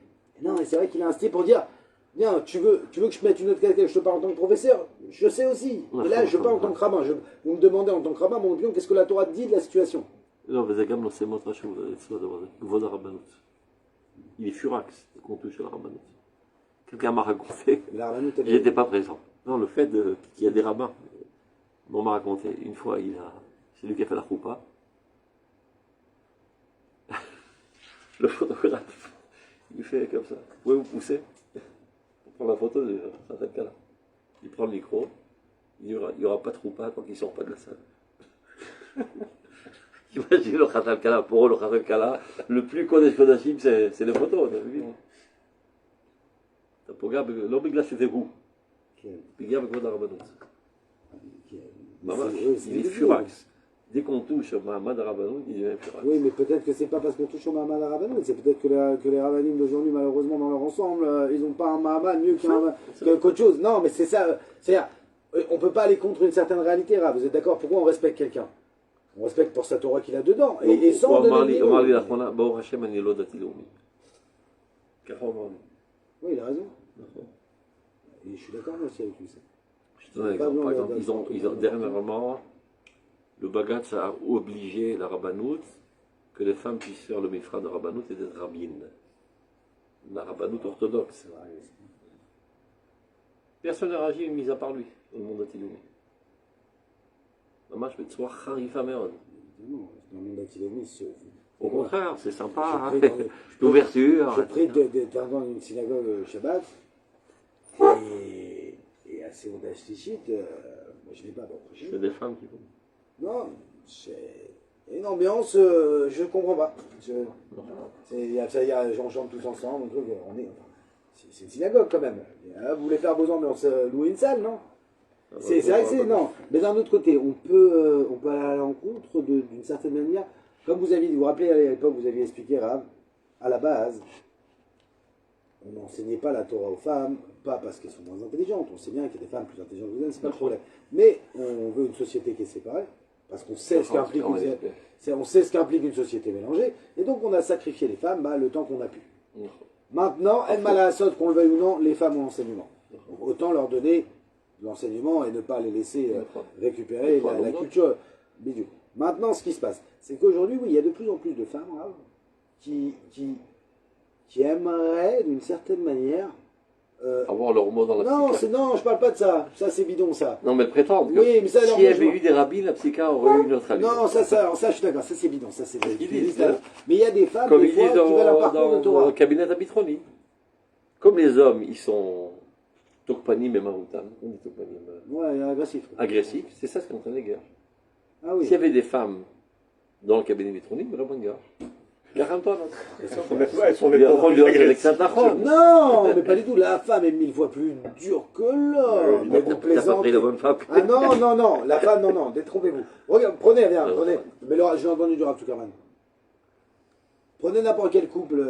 Non, mais c'est vrai qu'il a insisté pour dire. Bien, tu veux que je mette une autre casquette, je te parle en tant que professeur, je sais aussi. Mais là, je parle en tant que rabbin. Vous me demandez en tant que rabbin, mon opinion, qu'est-ce que la Torah dit de la situation? Non, mais Zagam, non, c'est moi, il est furax qu'on touche à la rabbanout. Quelqu'un m'a raconté, j'étais pas présent. Non, le fait qu'il y a des rabbins, on m'a raconté, une fois, c'est lui qui a fait la choupa. Le photographe, il fait comme ça. Vous pouvez vous pousser pour prendre la photo de Khatal Kala. Il prend le micro, il n'y aura pas de choupa tant qu'il ne sort pas de la salle. Imagine le Khatal Kala, pour eux, le Khatal Kala, le plus Kodesh Kodashim, c'est les photos, t'as vu? לא בגלל שזה הוא, בגלל בכבוד הרבנות. ממש, il est furax. Dès qu'on touche au Mahamad Rabbanou, il devient furax. Oui, mais peut-être que c'est pas parce qu'on touche au Mahamad Rabbanou, c'est peut-être que les rabbanim d'aujourd'hui, malheureusement, dans leur ensemble, ils n'ont pas un Mahamad mieux qu'autre chose. Non, mais c'est ça. C'est-à-dire, on ne peut pas aller contre une certaine réalité, Rab. Vous êtes d'accord? Pourquoi on respecte quelqu'un? On respecte pour sa Torah qu'il a dedans. Et sans donner. Oui, il a raison. Et je suis d'accord aussi avec lui. Je te donne un exemple. Par exemple, ils ont dernièrement, le Bagatz a obligé la rabbanout que les femmes puissent faire le mifra de rabbanout et d'être rabbines. La rabbanout orthodoxe. Personne n'a réagi, mis à part lui, dans le monde atiloumi. Maman, je vais te soir kharifa meod. Dans le monde atiloumi, au contraire, c'est sympa, l'ouverture. Je prie dans une synagogue Shabbat, et à Seouda Shlichit, moi je ne l'ai pas. C'est des femmes qui vont. Non, c'est une ambiance, je ne comprends pas. On chante tous ensemble, c'est une synagogue quand même. Vous voulez faire vos ambiances, louer une salle, non? C'est vrai que c'est. Non, mais d'un autre côté, on peut aller à l'encontre d'une certaine manière. Comme vous aviez, vous vous rappelez à l'époque, vous aviez expliqué, Rav, à la base, on n'enseignait pas la Torah aux femmes, pas parce qu'elles sont moins intelligentes, on sait bien qu'il y a des femmes plus intelligentes que vous, c'est pas le problème. Mais on veut une société qui est séparée, parce qu'on sait ce qu'implique une société mélangée, et donc on a sacrifié les femmes le temps qu'on a pu. Maintenant, El Malasot, qu'on le veuille ou non, les femmes ont l'enseignement. Donc, autant leur donner l'enseignement et ne pas les laisser récupérer la culture bidou. Maintenant, ce qui se passe, c'est qu'aujourd'hui, oui, il y a de plus en plus de femmes qui aimeraient, d'une certaine manière, avoir leur mot dans la psycha. Non, je parle pas de ça. Ça, c'est bidon, ça. Non, mais prétendre. Oui, mais ça, s'il y avait eu des rabbins, la psycha aurait eu une autre avis. Non, ça, je suis d'accord. Ça, c'est bidon. Ça, c'est mais il y a des femmes, comme des fois, qui veulent un parcours de Torah. Dans le cabinet d'Abitroni. Comme les hommes, ils sont tokpanim et maroutam. On dit tokpanim. Ouais, agressif. Agressifs, c'est ça ce qu'on entraîne les guerres. Ah oui. S'il y avait des femmes dans le cabinet métronique, vraiment gars. 40 ans, Elles sont même on lui avec Saint-Achon. Non, mais pas du tout. La femme est 1000 fois plus dure que l'homme. Mais vous T'as pas plaisantez. pris la bonne femme. Ah non, non, non. La femme, non, non. Détrompez-vous. Regarde, prenez, viens, prenez. Mais Laura, j'ai entendu du Rav Zuckerman. Prenez n'importe quel couple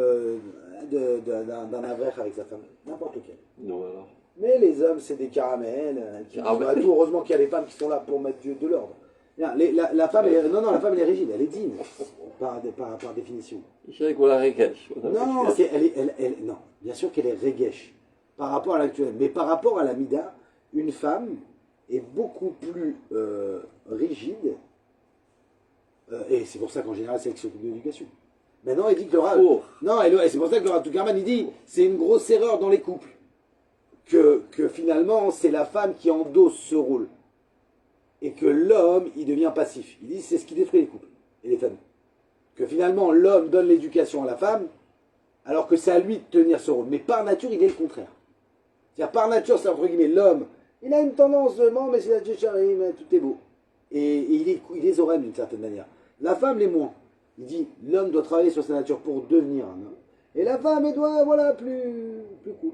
d'un avrech avec sa femme. N'importe lequel. Non, alors. Mais les hommes, c'est des caramels. Qui Ah, sont bah. à tout. Heureusement qu'il y a les femmes qui sont là pour mettre de l'ordre. Bien, la femme, non, non, la femme, elle est rigide. Elle est digne. Par définition. Je sais qu'on la récache. Non, non, bien sûr qu'elle est regesh par rapport à l'actuel. Mais par rapport à la Mida, une femme est beaucoup plus rigide. Et c'est pour ça qu'en général, c'est elle qui s'occupe de l'éducation. Maintenant, il dit que le Rav. Oh. Non, et c'est pour ça que le Rav Zuckerman, il dit c'est une grosse erreur dans les couples. Que finalement, c'est la femme qui endosse ce rôle. Et que l'homme, il devient passif. Il dit c'est ce qui détruit les couples et les familles. Que finalement l'homme donne l'éducation à la femme, alors que c'est à lui de tenir ce rôle. Mais par nature, il est le contraire. C'est-à-dire, par nature, c'est entre guillemets l'homme. Il a une tendance de non, mais c'est la Tchécharie, mais tout est beau. Et il est zorem d'une certaine manière. La femme l'est moins. Il dit l'homme doit travailler sur sa nature pour devenir un homme. Et la femme, elle doit, voilà, plus cool.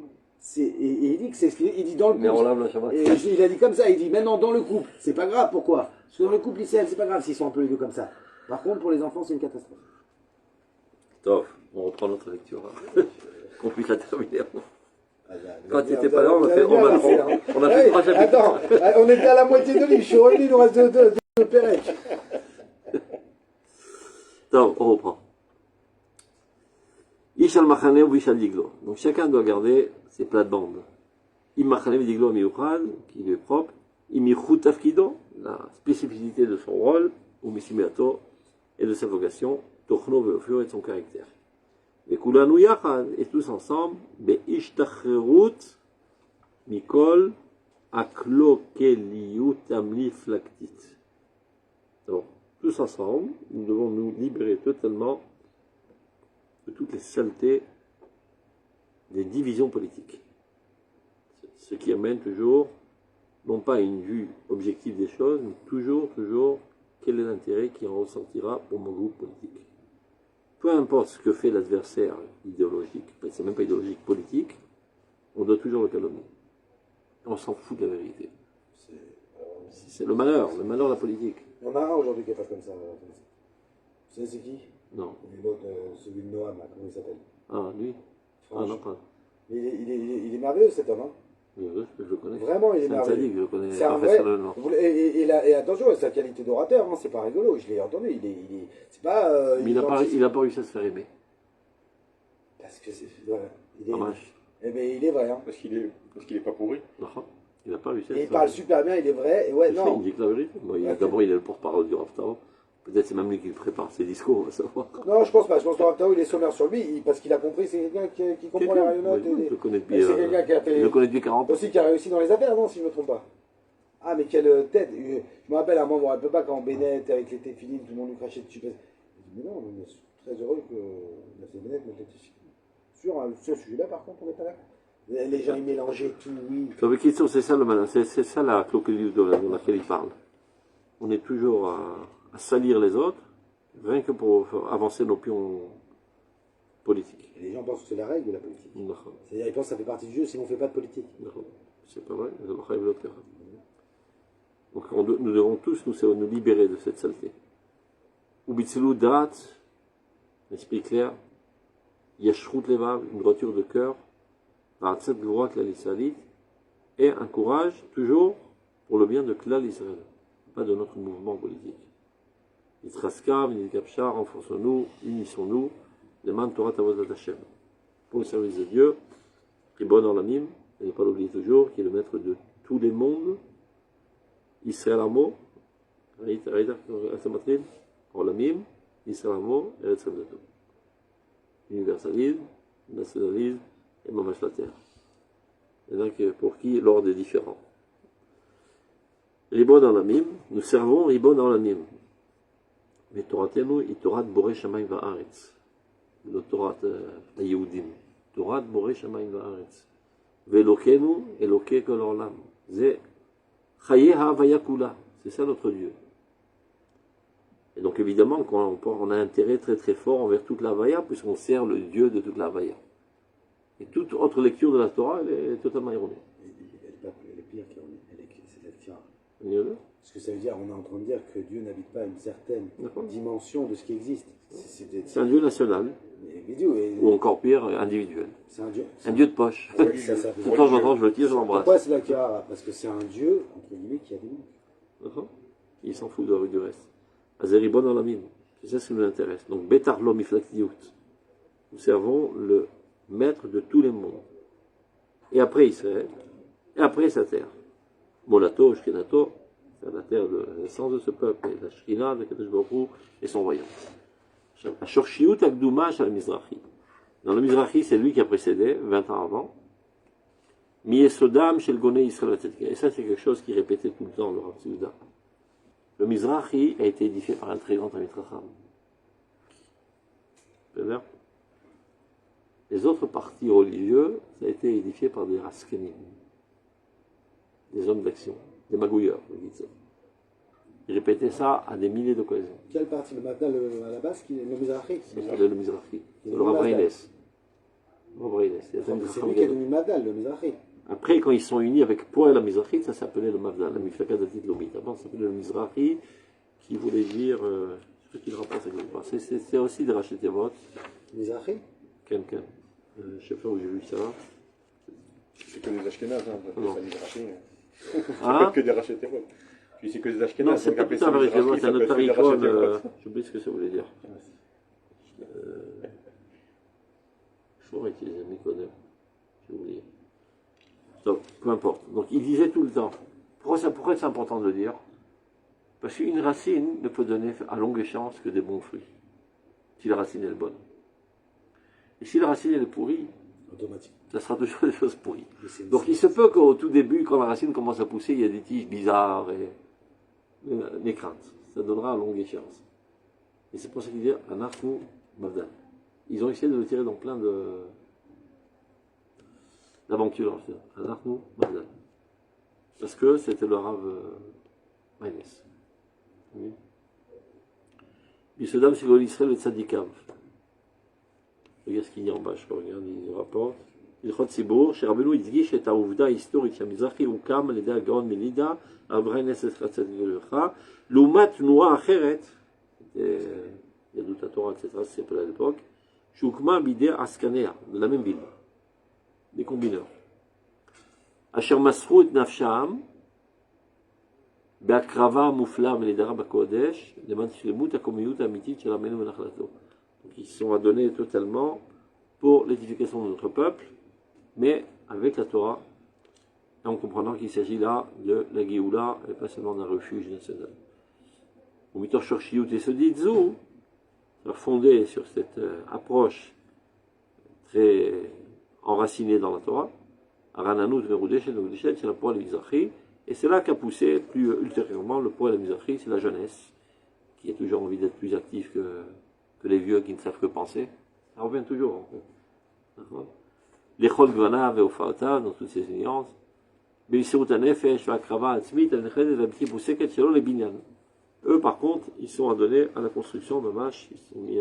Et il dit que c'est ce qu'il dit dans le couple. Mais on lave la Shabbat. Et il a dit comme ça, il dit maintenant dans le couple, c'est pas grave, pourquoi? Parce que dans le couple lycéen, c'est pas grave s'ils sont un peu les deux comme ça. Par contre, pour les enfants, c'est une catastrophe. Top, on reprend notre lecture. Qu'on puisse la terminer. Ah, Quand tu n'étais pas là, on a fait 3 chapitres. Attends, on était à la moitié de livre, je suis revenu, il nous reste deux Pérec. Donc, on reprend. Ishal Machane ou Ishal Diglo. Donc chacun doit garder ses plates-bandes. Im Machane Diglo Miuchal, qui lui est propre. Imichut Tafkido, la spécificité de son rôle, ou Misimeato, et de sa vocation, Tochno Veofur et de son caractère. Mais Kulanu Yachad, et tous ensemble, Be'ishtachherut Mikol Aklokeliut Amli Flaktit. Donc, tous ensemble, nous devons nous libérer totalement de toutes les saletés des divisions politiques. Ce qui amène toujours, non pas à une vue objective des choses, mais toujours, quel est l'intérêt qui en ressortira pour mon groupe politique. Peu importe ce que fait l'adversaire idéologique, c'est même pas idéologique, politique, on doit toujours le calomnier. On s'en fout de la vérité. C'est le malheur de la politique. Il y en a un aujourd'hui qui est pas comme ça. Vous savez c'est qui? Non. Et l'autre, celui de Noam, là, comment il s'appelle? Ah, lui? Ah non, pas. Il est merveilleux cet homme. Hein. Je le connais. Vraiment, il est C'est un merveilleux. sadique, je le connais C'est un vrai. personnellement. Et attention, sa qualité d'orateur, hein, c'est pas rigolo. Je l'ai entendu. C'est pas. Mais il n'a pas réussi à se faire aimer. Parce que c'est. Voilà, Dommage. Eh bien, il est vrai. Hein. Parce qu'il est pas pourri. Non, il n'a pas réussi à se Et il faire parle aimer. super bien, il est vrai. Et ouais, non. Il dit que la vérité. Bon, d'abord, il est le porte-parole du Rav Tao. Peut-être c'est même lui qui prépare ses discours, on va savoir. Non, je pense pas. Je pense que Raptao, il est sommaire sur lui, parce qu'il a compris, c'est quelqu'un qui comprend les rayonnautes. Je le connais C'est quelqu'un qui a fait. Je le connais depuis 40 ans. Aussi qui a réussi dans les affaires, non, si je ne me trompe pas. Ah, mais quelle tête. Je me rappelle à un moment, on ne rappelle pas quand Bennett, avec les téphilines, tout le monde lui crachait dessus. Je dis, mais non, on est très heureux que la Bennett mette les téphilines. Sur ce sujet-là, par contre, on n'est pas d'accord. Les gens, ils mélangeaient tout, oui. Sur les questions, c'est ça le malin, c'est ça la cloquerie dans laquelle il parle. On est toujours à salir les autres, rien que pour faire avancer nos pions politiques. Et les gens pensent que c'est la règle de la politique. C'est-à-dire, ils pensent que ça fait partie du jeu, sinon on ne fait pas de politique. C'est pas vrai, donc nous devons tous nous libérer de cette saleté. Ubitsilou dat, l'esprit clair, Yashrut levav, une droiture de cœur, Ra'atzat gvorat klal Israël, et un courage toujours pour le bien de klal Israël, pas de notre mouvement politique. Yitraskav, Nidkapchar, renforçons-nous, unissons-nous, demande Torah Tavodat Hashem. Pour le service de Dieu, qui est bon en l'anime, et ne pas l'oublier toujours, qui est le maître de tous les mondes, Israël Amo, Olamim, Israël Amo, Eretz Hamdato. Universalisme, nationalisme et mamash la terre. Et donc, pour qui l'ordre est différent. Ribon dans l'amim, nous servons Ribon dans l'amim. Mais Toratenu, il Torat Boré Shamayim Va'aretz. Le Torat Yehudim. Torat Boré Shamayim Va'aretz. Velokenu, Eloke Kol Olam. C'est Chaye Havaya Kula. C'est ça notre Dieu. Et donc évidemment, on a un intérêt très très fort envers toute la Havaya, puisqu'on sert le Dieu de toute la Havaya. Et toute autre lecture de la Torah, elle est totalement erronée. Elle est pire c'est la tira. Mieux. Parce que ça veut dire, on est en train de dire que Dieu n'habite pas une certaine dimension de ce qui existe. C'est un Dieu national, ou encore pire, individuel. C'est un Dieu. Un Dieu de poche. Ça, De temps en temps, je le tire, je l'embrasse. Pourquoi c'est la tira? Parce que c'est un Dieu, entre guillemets, qui a des manques. Il s'en fout du reste. Azeribon dans la mine. C'est ça ce qui nous intéresse. Donc, Betarlo Miflatiout. Nous servons le maître de tous les mondes. Et après Israël. Et après sa terre. Molato, Shkinato, c'est la terre de la naissance de ce peuple. Et la Shkina de Kadosh Baruch Hu et son royaume. Ashorshiout Akdouma Shal Mizrahi. Dans le Mizrahi, c'est lui qui a précédé, 20 ans avant. Miesodam Shel Goné Israël. Et ça, c'est quelque chose qui répétait tout le temps, le Rav Tzouda. Le Mizrahi a été édifié par un très grand Talmid Chacham. Les autres partis religieux, ça a été édifié par des Raskenim, des hommes d'action, des magouilleurs, ils répétaient ça à des milliers d'occasions. Quelle partie? Le Mafdal à la base, le Mizrahi? C'est le Mizrahi. C'est le Rav Reines. C'est lui qui a donné le Mafdal, le Mizrahi. Après, quand ils sont unis avec Poel la Mizrahi, ça s'appelait le Mafdal, la Miflaka Datit Lomit. Avant, ça s'appelait le Mizrahi, qui voulait dire, je sais qu'il remplace quelque part. C'est aussi des Rachetevot. Mizrahi? Quelqu'un. Je sais pas où j'ai vu ça. C'est que des Ashkénazes, hein, on appelle ça Mizrahi. C'est Ah pas que des Rachetevot. Puis c'est que des Ashkénazes. Non, c'est pas tout un Rachetevot, c'est un autre taricon. J'oublie ce que ça voulait dire. Je pourrais utiliser un Mikodem. J'ai oublié. Donc, peu importe. Donc, il disait tout le temps. Pourquoi c'est important de le dire? Parce qu'une racine ne peut donner à longue échéance que des bons fruits. Si la racine est bonne. Et si la racine est pourrie, ça sera toujours des choses pourries. Donc, il se peut qu'au tout début, quand la racine commence à pousser, il y a des tiges bizarres et des craintes. Ça donnera à longue échéance. Et c'est pour ça qu'il dit Anarchou Mavdan. Ils ont essayé de le tirer dans plein d'aventures. Anarchou Mavdan. Parce que c'était le Rav Reines. Oui. Bisodam c'est l'Israël et Tzadikav. Regarde ce qu'il dit en bas, je regarde, il rapporte. הלכות ציבור, שרבנו הדגיש את העובדה ההיסטורית שהמזרחי הוקם על ידי הגאון מלידה, הרב ריינס חצי גלויכה, לעומת תנועה אחרת, יהדות התורה, etc., c'est à l'époque, שהוקמה בידי עסקניה, de la même ville, des combineurs, אשר מסרו את נפשם בהקרבה מופלאה ונדרה בקודש, למען שלמות הקומיות האמיתית של עמנו ונחלתו. Donc ils sont adonnés totalement pour l'édification de notre peuple, mais avec la Torah, et en comprenant qu'il s'agit là de la Géoula, et pas seulement d'un refuge national. Au Mitor Shorshiyut et Soditzu, fondé sur cette approche très enracinée dans la Torah, Arananout Merudeshet, c'est la poêle Mizrahi, et c'est là qu'a poussé plus ultérieurement le poêle Mizrahi, c'est la jeunesse, qui a toujours envie d'être plus active que les vieux qui ne savent que penser. Ça revient toujours, en fait. L'échol Gvana Veofaota, dans toutes ses nuances, Bélisserut Anefesh, Vakrava Atzmit, Aneched, Vabti Pousseket, Shelo, les Binyan. Eux, par contre, ils sont adonnés à la construction de mâches, ils sont mis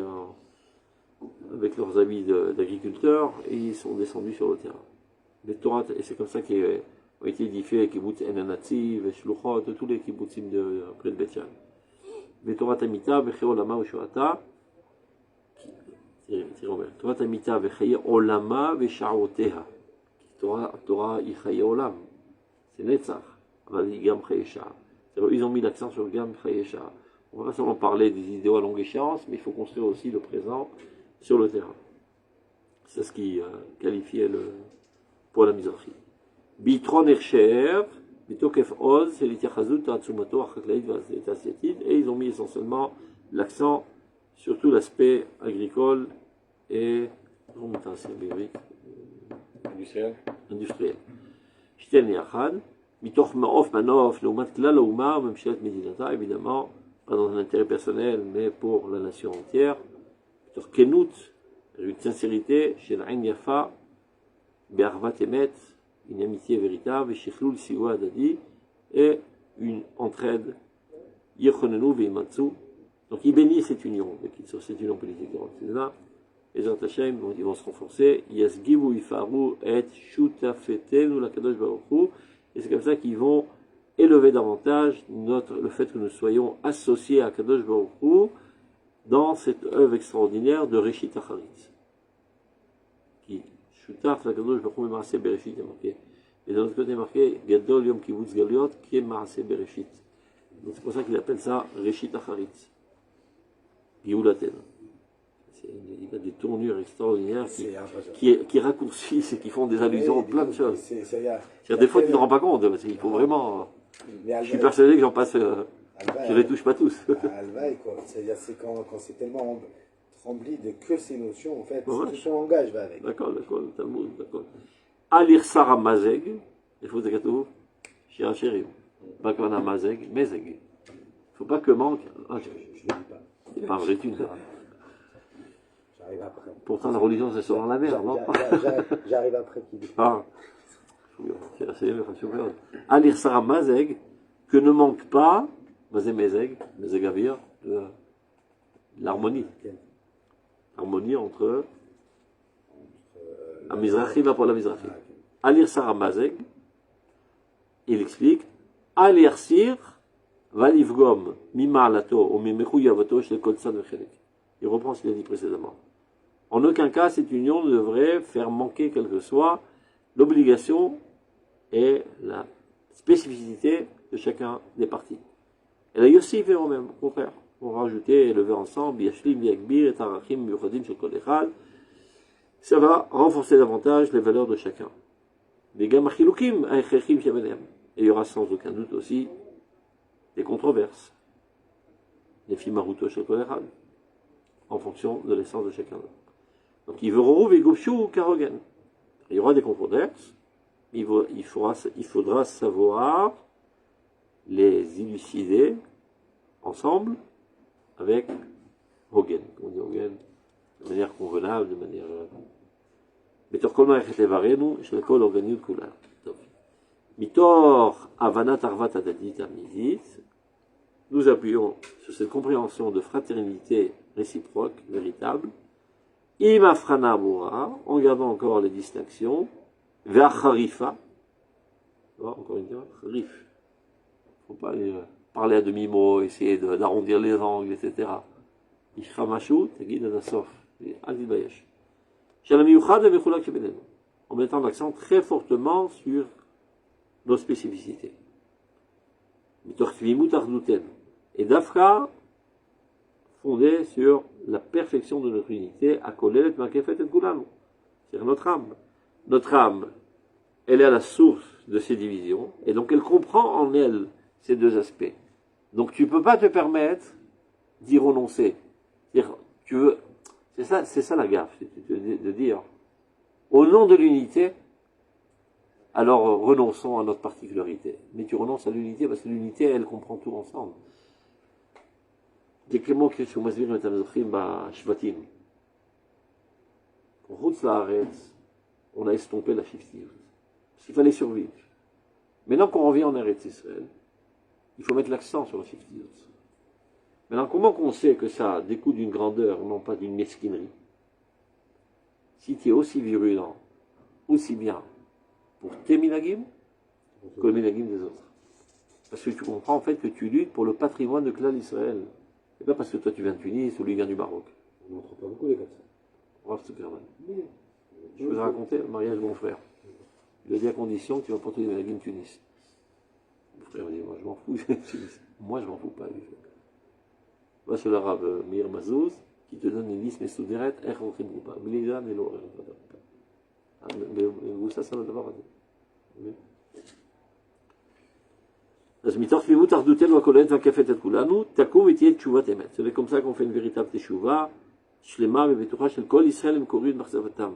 avec leurs habits d'agriculteurs, et ils sont descendus sur le terrain. Les Torah, et c'est comme ça qu'ils ont été édifiés les kibbutz Enanatzi, Shluchot, tous les kibbutzim près de Beth-Yan. Les Torah Tamita, Vechei Olama, Veshuata, Torah Tamita v'chaye olama v'sha'oteha. Torah y chaye olam. C'est Netzach. Gam chaye sha'a. Ils ont mis l'accent sur Gam chaye sha'a. On va pas seulement parler des idéaux à longue échéance, mais il faut construire aussi le présent sur le terrain. C'est ce qui qualifiait pour la Mizrahi. Bitron Ersher, Bitokef Oz, c'est l'Itiachazut, Tatsumato, Achaklaïd, Vazétasiatid, et ils ont mis essentiellement l'accent surtout l'aspect agricole et industriel. Shten Yachad, Mitoch Maof Manof, Laumat Klal Ouma, Memshet Medinata, évidemment, pas dans un intérêt personnel, mais pour la nation entière. Mitoch Kenut, une sincérité, Shen Ain Yafa, Be'arvat Emet, une amitié véritable, et Shichlul Siwa Dadi, et une entraide, Yechonenu Veimatsu, Donc il bénit cette union, sur cette union politique de Rosh Hashanah. Et Zot Hashem, ils vont se renforcer. Yasgivu ifaru et shutafetenu lakadosh baruch hu. Et c'est comme ça qu'ils vont élever davantage le fait que nous soyons associés à Kadosh Baruch Hu dans cette œuvre extraordinaire de Reshit Acharit. Qui, Shutaf lakadosh baruch hu Maaseh Bereshit est marqué. Et de l'autre côté est marqué Gadol Yom Kibbutz Galiot qui est Maaseh Bereshit. Donc c'est pour ça qu'il appelle ça Reshit Acharit. Gioulaten. Il a des tournures extraordinaires qui raccourcissent et qui font des allusions à plein de choses. Des fois, tu ne te rends pas compte, parce qu'il faut vraiment. Je suis persuadé que j'en passe. Je ne les touche pas tous. Alvaï, quoi. C'est-à-dire, c'est quand c'est tellement rempli de que ces notions, en fait, c'est tout son langage va avec. D'accord, le Talmud, d'accord. Alir Sarah Mazeg, il faut dire tout, Shirachérim. Pas qu'on a Mazeg, Mezeg. Il ne faut pas que manque. Je ne le dis pas. C'est pas vrai, tu ne J'arrive après. Pourtant, la religion, c'est sur la mer, non? J'arrive après qui dit. Ah, c'est assez bien. Alir Sarah Mazeg, que ne manque pas, Mazeg Mezeg, Mezeg Avir, l'harmonie. L'harmonie entre la Mizrahi va pour la Mizrahi. Alir Sarah Mazeg, il explique, Alir Sir, Valivgom, Mima'alato, ou Mimechuyavato, chez Kolsan Vechelek. Il reprend ce qu'il a dit précédemment. En aucun cas, cette union ne devrait faire manquer quelle que soit l'obligation et la spécificité de chacun des parties. Et là, Yossi fait au même, au contraire. On va rajouter et lever ensemble, Yashlim, Yakbir, et Tarachim, Muradim, Shekol Echad. Ça va renforcer davantage les valeurs de chacun. Les Gamachilukim, Aechechim, Shabenem. Et il y aura sans aucun doute aussi des controverses. Les Fimaruto, Shekol Echad. En fonction de l'essence de chacun d'eux. Donc, il y aura des controverses, il faudra savoir les élucider ensemble avec Hogan, comme on dit Hogan, de manière convenable, de manière. Mitor Avanat Arvat Adadit Amizit, nous appuyons sur cette compréhension de fraternité réciproque, véritable, Imafrana Aboura, en gardant encore les distinctions, vers Kharifa, encore une fois, Kharif. Il ne faut pas parler à demi-mot, essayer d'arrondir les angles, etc. Ishramashu, Tagid Adasof, Adil Bayesh. Shalamiyuchad et Mechulak Shebenen, en mettant l'accent très fortement sur nos spécificités. Mitorchvimut Arduten. Et Dafka, fondé sur la perfection de notre unité, à Kolelet Makefet et Kulanu. C'est-à-dire notre âme. Notre âme, elle est à la source de ces divisions, et donc elle comprend en elle ces deux aspects. Donc tu ne peux pas te permettre d'y renoncer. C'est-à-dire, c'est ça la gaffe, de dire, au nom de l'unité, alors renonçons à notre particularité. Mais tu renonces à l'unité parce que l'unité, elle comprend tout ensemble. C'est כמו כשהוא מסביר את המזרחים בשבטים. בחוץ לארץ, on a estompé la shiftiyut. Parce qu'il fallait survivre. Maintenant qu'on revient en Eretz Israël, il faut mettre l'accent sur la shiftiyut. Maintenant, comment qu'on sait que ça découle d'une grandeur, non pas d'une mesquinerie? Si tu es aussi virulent, aussi bien pour tes minagim que le minagim des autres. Parce que tu comprends en fait que tu luttes pour le patrimoine de Klal Israël. C'est pas parce que toi tu viens de Tunis ou lui vient du Maroc. On ne montre pas beaucoup les comme ça. Bravo, Superman. Je vous ai raconté le mariage de mon frère. Il a dit à condition que tu vas porter des minagim de Tunis. Mon frère m'a dit, moi je m'en fous. Moi je m'en fous pas. Va chez l'arabe Meir Mazouz, qui te donne une liste mesuderet, Echol Chibouba. Milidan et l'or. Mais vous, ça va d'abord. אז מתוך תמימות אחדותנו הכוללת והקפת את כולנו, תקום ותהיה תשובת אמת. זה comme ça qu'on fait une véritable תשובה, שלמה ובטוחה של כל ישראל המקורית במחשבתם.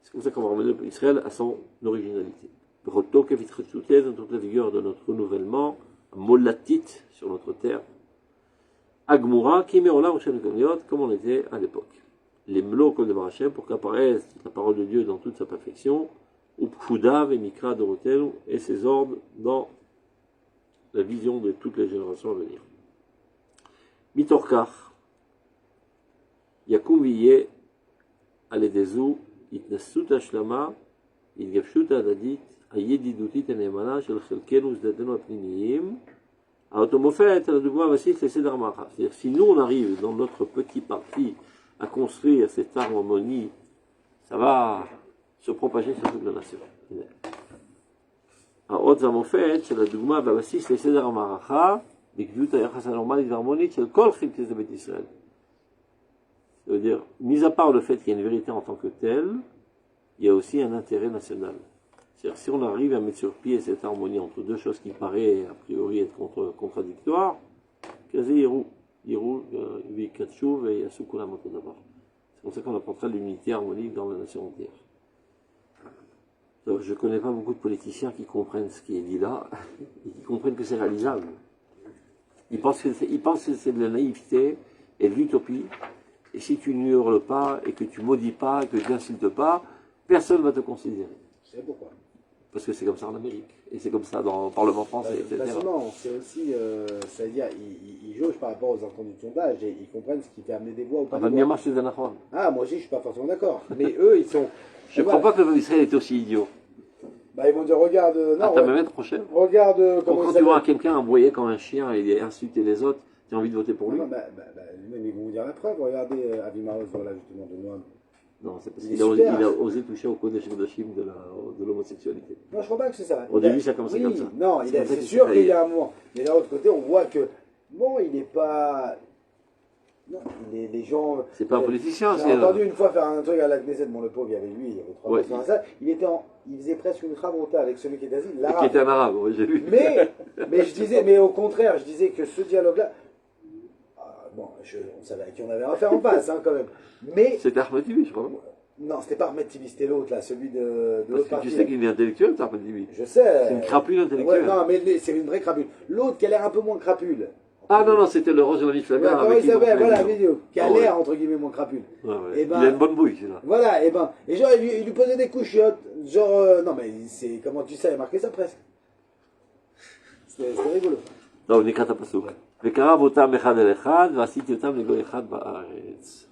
C'est comme ça qu'on va ramener Israël à son originalité. בכל תוקף התחדשותנו, dans toute la vigueur de notre renouvellement, molatite sur notre terre, הגמורה, כי מעולם ראשי מקומיות, comme on était à l'époque. Les mlo comme de Barachem, pour qu'apparaisse la parole de Dieu dans toute sa perfection, ou pchudav et mikra dorotelu, et ses ordres dans la vision de toutes les générations à venir. מתוך יקום ויהיה על ידי זו התנסות השלמה, התגבשות ההדדית, הידידותית הנאמנה של חלקנו ושדתנו הפנימיים, האוטומופת, la דוגמה הבסיס לסדר המערכה. C'est-à-dire, si nous on arrive dans notre petit parti à construire cette harmonie, ça va se propager sur toute la nation. האות והמופת של הדוגמה והבסיס לסדר המערכה, בקביעות היחס הנורמלית וההרמונית של כל חלקי בית ישראל. Ça veut dire, mis à part le fait qu'il y a une vérité en tant que telle, il y a aussi un intérêt national. C'est-à-dire, si on arrive à mettre sur pied cette harmonie entre deux choses qui paraissent a priori être contradictoires, quasi Yirou, Vikatchouv et Yasukuna Moto d'abord. C'est comme ça qu'on apportera l'unité harmonique dans la nation entière. Donc, je ne connais pas beaucoup de politiciens qui comprennent ce qui est dit là, et qui comprennent que c'est réalisable. Ils pensent que c'est de la naïveté et de l'utopie. Et si tu ne hurles pas, et que tu maudis pas, et que tu n'insultes pas, personne ne va te considérer. C'est pourquoi. Parce que c'est comme ça en Amérique, et c'est comme ça dans le Parlement français, etc. Facilement, c'est aussi, c'est-à-dire, ils jaugent par rapport aux entendus de sondage, et ils comprennent ce qui fait amener des voix ou pas des voix. Ah, moi aussi, je ne suis pas forcément d'accord. Mais eux, ils sont... Je ne crois pas que le peuple d'Israël est aussi idiot. Bah, ils vont dire, regarde... Non, ta même prochaine. Regarde comment quand tu vois quelqu'un aboyer comme un chien et insulter les autres, tu as envie de voter pour lui. Même ils vont vous dire la preuve. Regardez Avimaros, voilà, justement, de Noam. Non, c'est parce qu'il a osé toucher au Kodesh Kodashim de l'homosexualité. Non, je crois pas que c'est ça. Au début, ça a commencé comme ça. Non, c'est sûr qu'il y a un moment. Mais d'un autre côté, on voit que, bon, il n'est pas... Non, les gens... C'est pas un politicien, c'est... J'ai entendu une fois faire un truc à la Knesset, bon, le pauvre, il y avait lui, il y avait 3 personnes à ça. Il faisait presque une chavota avec celui qui était assis, l'arabe. Qui était un arabe, oui, j'ai vu. Mais je disais, mais au contraire, je disais que ce dialogue-là... Bon, on savait à qui on avait affaire en face, hein, quand même. Mais... C'était Ahmed Tibi, je crois. Non, c'était pas Ahmed Tibi, c'était l'autre, là, celui de l'autre parti. Tu sais qu'il est intellectuel, c'est Ahmed Tibi. Je sais. C'est une crapule intellectuelle. Ouais, non, mais c'est une vraie crapule. L'autre qui a l'air un peu moins crapule. Ah non, c'était le rose de la vie Flavier. Comment il s'appelle, voilà, vidéo. Qui a l'air, entre guillemets, moins crapule. Ouais. Et ben, il a une bonne bouille, celui-là. Voilà, et genre, il lui posait des couchiottes. Genre, non, mais c'est, comment tu sais, il a marqué ça presque. C'était rigolo. Non, on écrit à Passouk. וקרב אותם אחד אל אחד, ועשיתי אותם לגוי אחד בארץ.